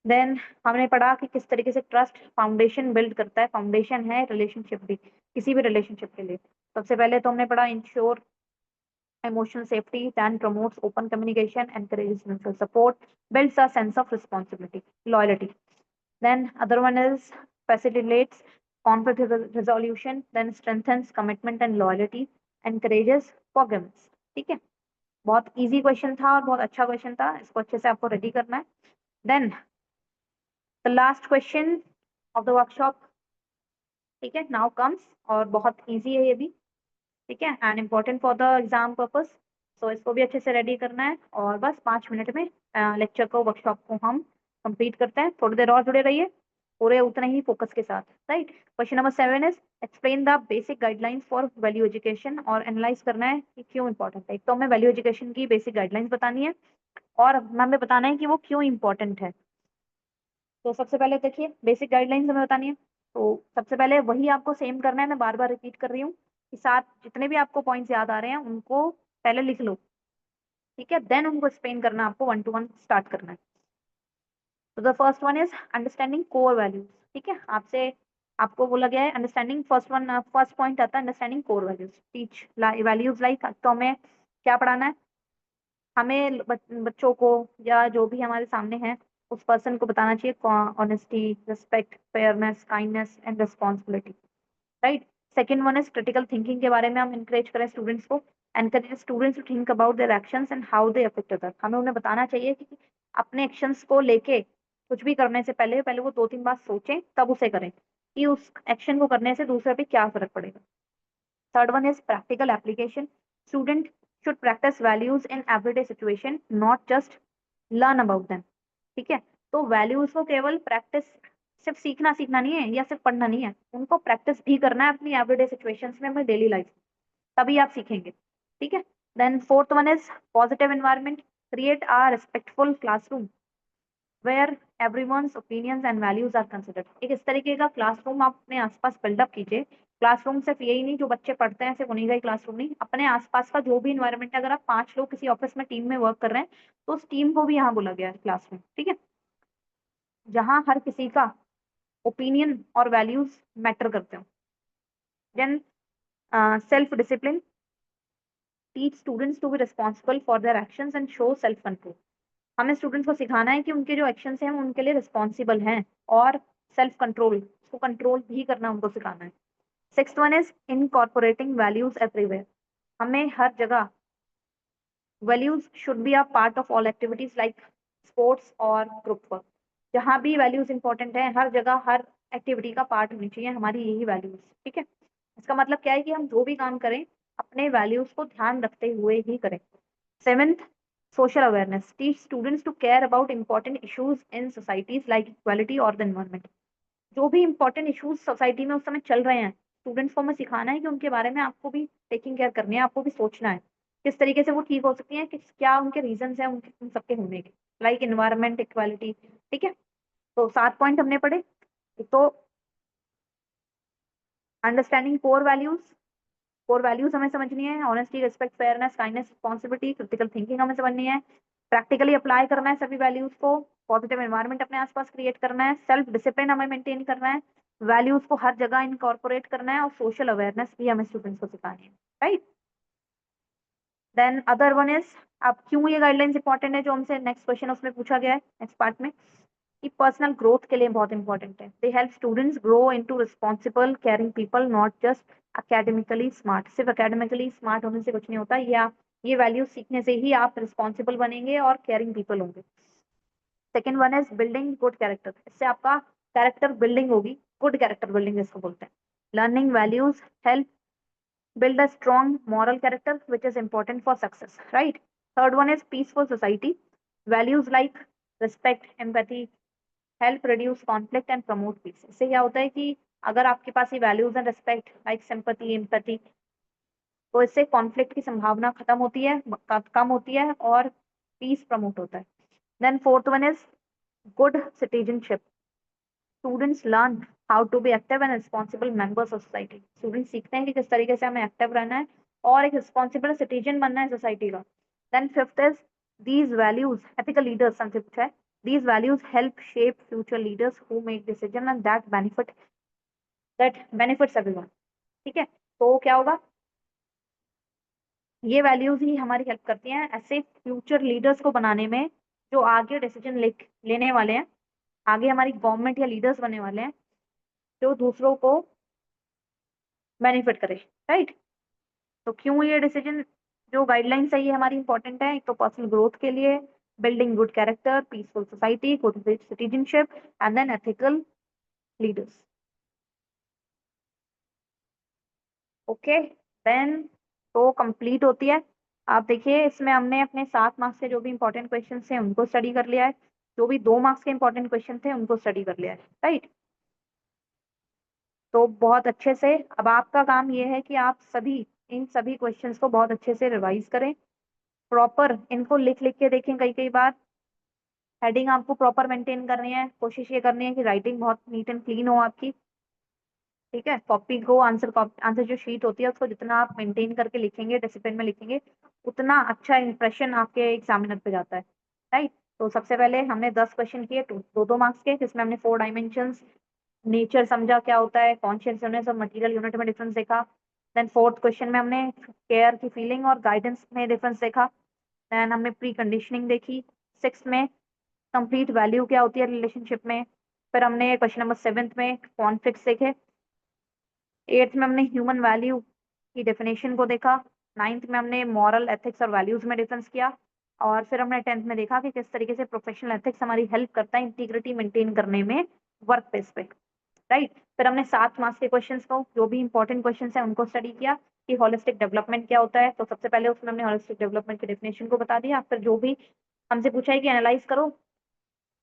देन हमने पढ़ा कि किस तरीके से ट्रस्ट फाउंडेशन बिल्ड करता है, फाउंडेशन है रिलेशनशिप भी, किसी भी रिलेशनशिप के लिए। सबसे पहले तो हमने पढ़ा ensure emotional safety, then promotes open communication, encourages mutual support, builds a sense of responsibility, loyalty. Then other one is facilitates conflict resolution, then strengthens commitment and loyalty, encourages forgiveness. ठीक है, बहुत इजी क्वेश्चन था और बहुत अच्छा question था, इसको अच्छे से आपको रेडी करना है। Then the last question of the workshop, ठीक है, नाउ कम्स, और बहुत इजी है ये भी, ठीक है, and important for the exam purpose. So इसको भी अच्छे से रेडी करना है, और बस 5 मिनट में लेक्चर को, वर्कशॉप को हम कंप्लीट करते हैं। थोड़ी देर और जुड़े रहिए पूरे उतने ही फोकस के साथ, right. Question number 7 is explain the basic guidelines for value education, और एनालाइज करना है कि क्यों इंपॉर्टेंट है। एक तो हमें वैल्यू एजुकेशन की बेसिक गाइडलाइंस बतानी है, और हमें बताना है कि वो क्यों इंपॉर्टेंट है। तो सबसे पहले देखिए बेसिक गाइडलाइंस हमें बतानी है, तो सबसे पहले वही आपको सेम करना है, मैं बार बार रिपीट कर रही हूँ कि साथ जितने भी आपको पॉइंट्स याद आ रहे हैं उनको पहले लिख लो, ठीक है, देन उनको एक्सप्लेन करना, आपको 1 to 1 स्टार्ट करना है। तो the first one is understanding core values, ठीक है, आपसे आपको बोला गया है अंडरस्टैंडिंग, फर्स्ट पॉइंट आता है understanding core values, teach values like, तो हमें क्या पढ़ाना है, हमें बच्चों को या जो भी हमारे सामने है उस पर्सन को बताना चाहिए honesty, respect, fairness, kindness and responsibility, right. Second one is critical thinking के बारे में हम इंकरेज करें स्टूडेंट्स को, encourage students to think about their actions and how they affect other. हमें उन्हें बताना चाहिए कि अपने एक्शंस को लेके कुछ भी करने से पहले पहले वो 2-3 बार सोचें तब उसे करें, कि उस एक्शन को करने से दूसरे पे क्या फर्क पड़ेगा। Third one is practical application, student should practice values in everyday situation, not just learn about them, ठीक है। तो वैल्यूज को केवल प्रैक्टिस, सिर्फ सीखना सीखना नहीं है या सिर्फ पढ़ना नहीं है, उनको प्रैक्टिस भी करना है अपनी एवरीडे सिचुएशंस में, अपनी डेली लाइफ, तभी आप सीखेंगे, ठीक है। Then fourth one is positive environment, create a respectful classroom where everyone's opinions and values are considered. एक इस तरीके का क्लासरूम आप अपने आसपास बिल्डअप कीजिए। क्लासरूम सिर्फ यही नहीं जो बच्चे पढ़ते हैं सिर्फ उन्हीं का ही क्लासरूम नहीं, अपने आसपास का जो भी इन्वायरमेंट है, अगर आप 5 लोग किसी ऑफिस में टीम में वर्क कर रहे हैं तो उस टीम को भी यहाँ बोला गया है क्लासरूम, ठीक है, जहाँ हर किसी का ओपिनियन और वैल्यूज मैटर करते हो। Then self discipline, teach students to be responsible for their actions and show self control. हमें स्टूडेंट्स को सिखाना है कि उनके जो एक्शंस हैं वो उनके लिए रिस्पॉन्सिबल हैं, और सेल्फ कंट्रोल, उसको कंट्रोल भी करना उनको सिखाना है। Sixth one is incorporating values everywhere, हमें हर जगह values should be a part of all activities like sports और ग्रुप वर्क। जहाँ भी वैल्यूज इंपॉर्टेंट है, हर जगह हर एक्टिविटी का पार्ट होनी चाहिए हमारी यही वैल्यूज, ठीक है। इसका मतलब क्या है कि हम जो भी काम करें अपने वैल्यूज को ध्यान रखते हुए ही करें। Seventh, social awareness, teach students to care about important issues in societies like equality or the environment। जो भी important issues सोसाइटी में उस समय चल रहे हैं, स्टूडेंट्स को हमें सिखाना है कि उनके बारे में आपको भी टेकिंग केयर करनी है, आपको भी सोचना है किस तरीके से वो ठीक हो सकती हैं, कि क्या उनके रीजंस हैं उनके उन सबके होने के, लाइक इन्वायरमेंट, इक्वालिटी, ठीक है। तो 7 पॉइंट हमने पढ़े। एक तो अंडरस्टैंडिंग कोर वैल्यूज हमें समझनी है, honesty, respect, fairness, kindness, responsibility, critical thinking हमें समझनी है, प्रैक्टिकली अप्लाई करना है सभी वैल्यूज को, पॉजिटिव एनवायरनमेंट अपने आसपास क्रिएट करना है, सेल्फ डिसिप्लिन हमें मेंटेन करना है, वैल्यूज को हर जगह इनकॉर्पोरेट करना है, और सोशल अवेयरनेस भी हमें स्टूडेंट्स को सिखानी है, right. Then other one is, अब क्यों ये गाइडलाइंस इंपॉर्टेंट है, जो हमसे नेक्स्ट क्वेश्चन उसमें पूछा गया है नेक्स्ट पार्ट में, कि पर्सनल ग्रोथ के लिए बहुत इंपॉर्टेंट है। They help students grow into responsible caring people, not just academically smart. सिर्फ अकेडमिकली स्मार्ट होने से कुछ नहीं होता, ये वैल्यूज सीखने से ही आप रिस्पॉन्सिबल बनेंगे और केयरिंग पीपल होंगे। Second one is building good character, इससे आपका कैरेक्टर बिल्डिंग होगी, गुड कैरेक्टर बिल्डिंग जिसको बोलते हैं। Learning values help build a strong moral character which is important for success, right? Third one is peaceful society, values like respect, empathy help reduce conflict and promote peace। इससे क्या होता है कि अगर आपके पास ये values and respect like sympathy empathy, तो इससे कॉन्फ्लिक्ट की संभावना खत्म होती है, कम होती है, और पीस प्रमोट होता है। Then fourth one is good citizenship. Students learn how to be active and responsible members of society. Student सीखते हैं कि किस तरीके से हमें एक्टिव रहना है और एक रिस्पॉन्सिबल सिटीजन बनना है सोसाइटी का। Then fifth is these values, ethical leaders हमसे पूछा है, these values help shape future leaders who make decision and that benefits everyone. ठीक है, तो क्या होगा, ये वैल्यूज ही हमारी हेल्प करती हैं ऐसे फ्यूचर लीडर्स को बनाने में, जो आगे डिसीजन लेने वाले हैं, आगे हमारी गवर्नमेंट या लीडर्स बनने वाले हैं, जो दूसरों को बेनिफिट करे। राइट, तो क्यों ये डिसीजन, जो गाइडलाइंस है ये हमारी इंपॉर्टेंट है, एक तो पर्सनल ग्रोथ के लिए, building good character, peaceful society, good citizenship, and then ethical leaders. Okay, then तो कंप्लीट होती है। आप देखिए इसमें हमने अपने 7 मार्क्स के जो भी इंपॉर्टेंट क्वेश्चन थे उनको स्टडी कर लिया है, जो भी 2 मार्क्स के इंपॉर्टेंट क्वेश्चन थे उनको स्टडी कर लिया है। राइट, तो बहुत अच्छे से अब आपका काम ये है कि आप सभी इन सभी क्वेश्चंस को बहुत अच्छे से रिवाइज करें, प्रॉपर इनको लिख लिख के देखें। कई कई बार हेडिंग आपको प्रॉपर मेंटेन करनी है, कोशिश ये करनी है कि राइटिंग बहुत नीट एंड क्लीन हो आपकी। ठीक है, कॉपी को आंसर जो शीट होती है उसको जितना आप मेंटेन करके लिखेंगे, डिसिप्लिन में लिखेंगे, उतना अच्छा इंप्रेशन आपके एग्जामिनर पे जाता है। राइट, तो सबसे पहले हमने 10 क्वेश्चन किए, दो दो मार्क्स के, जिसमें हमने 4 डायमेंशंस, नेचर समझा क्या होता है, कॉन्शियसनेस और मटेरियल यूनिट में डिफरेंस देखा। देन फोर्थ क्वेश्चन में हमने केयर की फीलिंग और गाइडेंस में डिफरेंस देखा। देन हमने प्री कंडीशनिंग देखी। सिक्स में कंप्लीट वैल्यू क्या होती है रिलेशनशिप में। फिर हमने क्वेश्चन नंबर 7 में कॉन्फ्लिक्ट्स देखे। 8th में हमने ह्यूमन वैल्यू की डेफिनेशन को देखा। 9th में हमने मॉरल एथिक्स और वैल्यूज में डिफरेंस किया। और फिर हमने 10th में देखा कि किस तरीके से प्रोफेशनल एथिक्स हमारी हेल्प करता है इंटीग्रिटी मेंटेन करने में वर्क प्लेस पे। राइट, फिर हमने 7 मार्क्स के क्वेश्चंस को, जो भी इंपॉर्टेंट क्वेश्चंस हैं उनको स्टडी किया कि होलिस्टिक डेवलपमेंट क्या होता है। तो सबसे पहले उसमें हमने होलिस्टिक डेवलपमेंट की डेफिनेशन को बता दिया। फिर जो भी हमसे पूछा है कि एनालाइज करो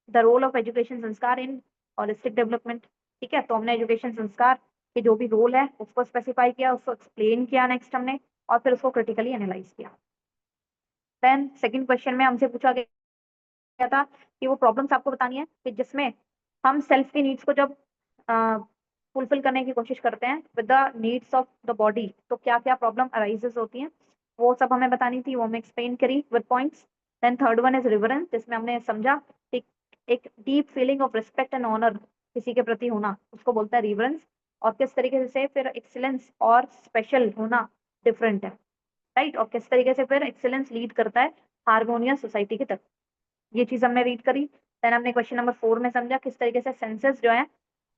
द रोल ऑफ एजुकेशन संस्कार इन होलिस्टिक डेवलपमेंट। ठीक है, तो हमने एजुकेशन संस्कार के जो भी रोल है उसको स्पेसिफाई किया, उसको एक्सप्लेन किया नेक्स्ट हमने, और फिर उसको क्रिटिकली एनालाइज किया। देन सेकंड क्वेश्चन में हमसे पूछा गया था कि वो प्रॉब्लम्स आपको बतानी है कि जिसमें हम सेल्फ की नीड्स को जब फुलफिल करने की कोशिश करते हैं with the needs of the body, तो क्या क्या प्रॉब्लम अराइजेस होती हैं, वो सब हमें बतानी थी, वो हमें एक्सप्लेन करी with points. Then third one is reverence, जिसमें हमने समझा कि एक deep feeling of respect and honour किसी के प्रति होना उसको बोलता है रिवरेंस, और किस तरीके से फिर एक्सीलेंस और स्पेशल होना डिफरेंट है। राइट, और किस तरीके से फिर एक्सीलेंस लीड करता है हार्मोनियस सोसाइटी की तरफ, ये चीज हमने रीड करी। देन हमने क्वेश्चन नंबर 4 में समझा किस तरीके से सेंसेस जो है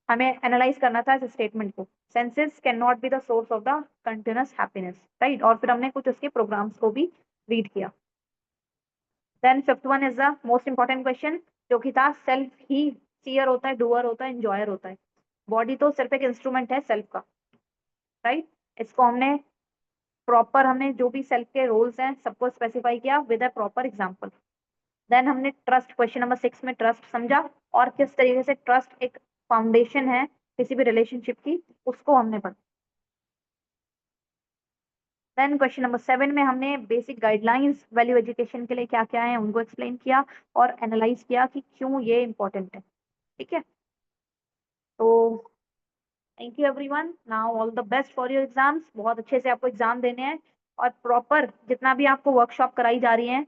हमें एनालाइज करना था इस स्टेटमेंट को, senses can not be the source of the continuous happiness. Right, और फिर हमने कुछ उसके प्रोग्राम्स को भी रीड किया। Then fifth one is the most important question, जो कि था सेल्फ ही सीयर होता है, डूअर होता है, एंजॉयर होता है। बॉडी तो सिर्फ एक इंस्ट्रूमेंट है सेल्फ का। राइट, इसको हमने प्रॉपर, हमने जो भी सेल्फ के रोल्स हैं सबको स्पेसिफाई किया with a proper example. Then हमने ट्रस्ट, क्वेश्चन नंबर 6 में ट्रस्ट समझा, और किस तरीके से ट्रस्ट एक फाउंडेशन है किसी भी रिलेशनशिप की, उसको हमने पढ़ा। देन क्वेश्चन नंबर 7 में हमने बेसिक गाइडलाइंस वैल्यू एजुकेशन के लिए क्या क्या है उनको एक्सप्लेन किया और एनालाइज किया कि क्यों ये इंपॉर्टेंट है। ठीक है, तो thank you everyone, now all the best for your exams. बहुत अच्छे से आपको एग्जाम देने हैं, और प्रॉपर जितना भी आपको वर्कशॉप कराई जा रही है,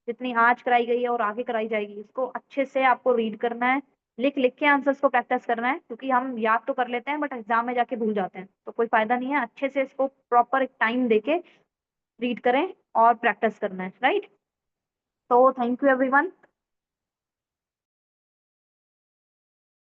जितनी आज कराई गई है और आगे कराई जाएगी, उसको अच्छे से आपको रीड करना है, लिख लिख के आंसर्स को प्रैक्टिस करना है, क्योंकि हम याद तो कर लेते हैं बट एग्जाम में जाके भूल जाते हैं, तो कोई फायदा नहीं है। अच्छे से इसको प्रॉपर एक टाइम देके रीड करें और प्रैक्टिस करना है। राइट, तो थैंक यू एवरीवन।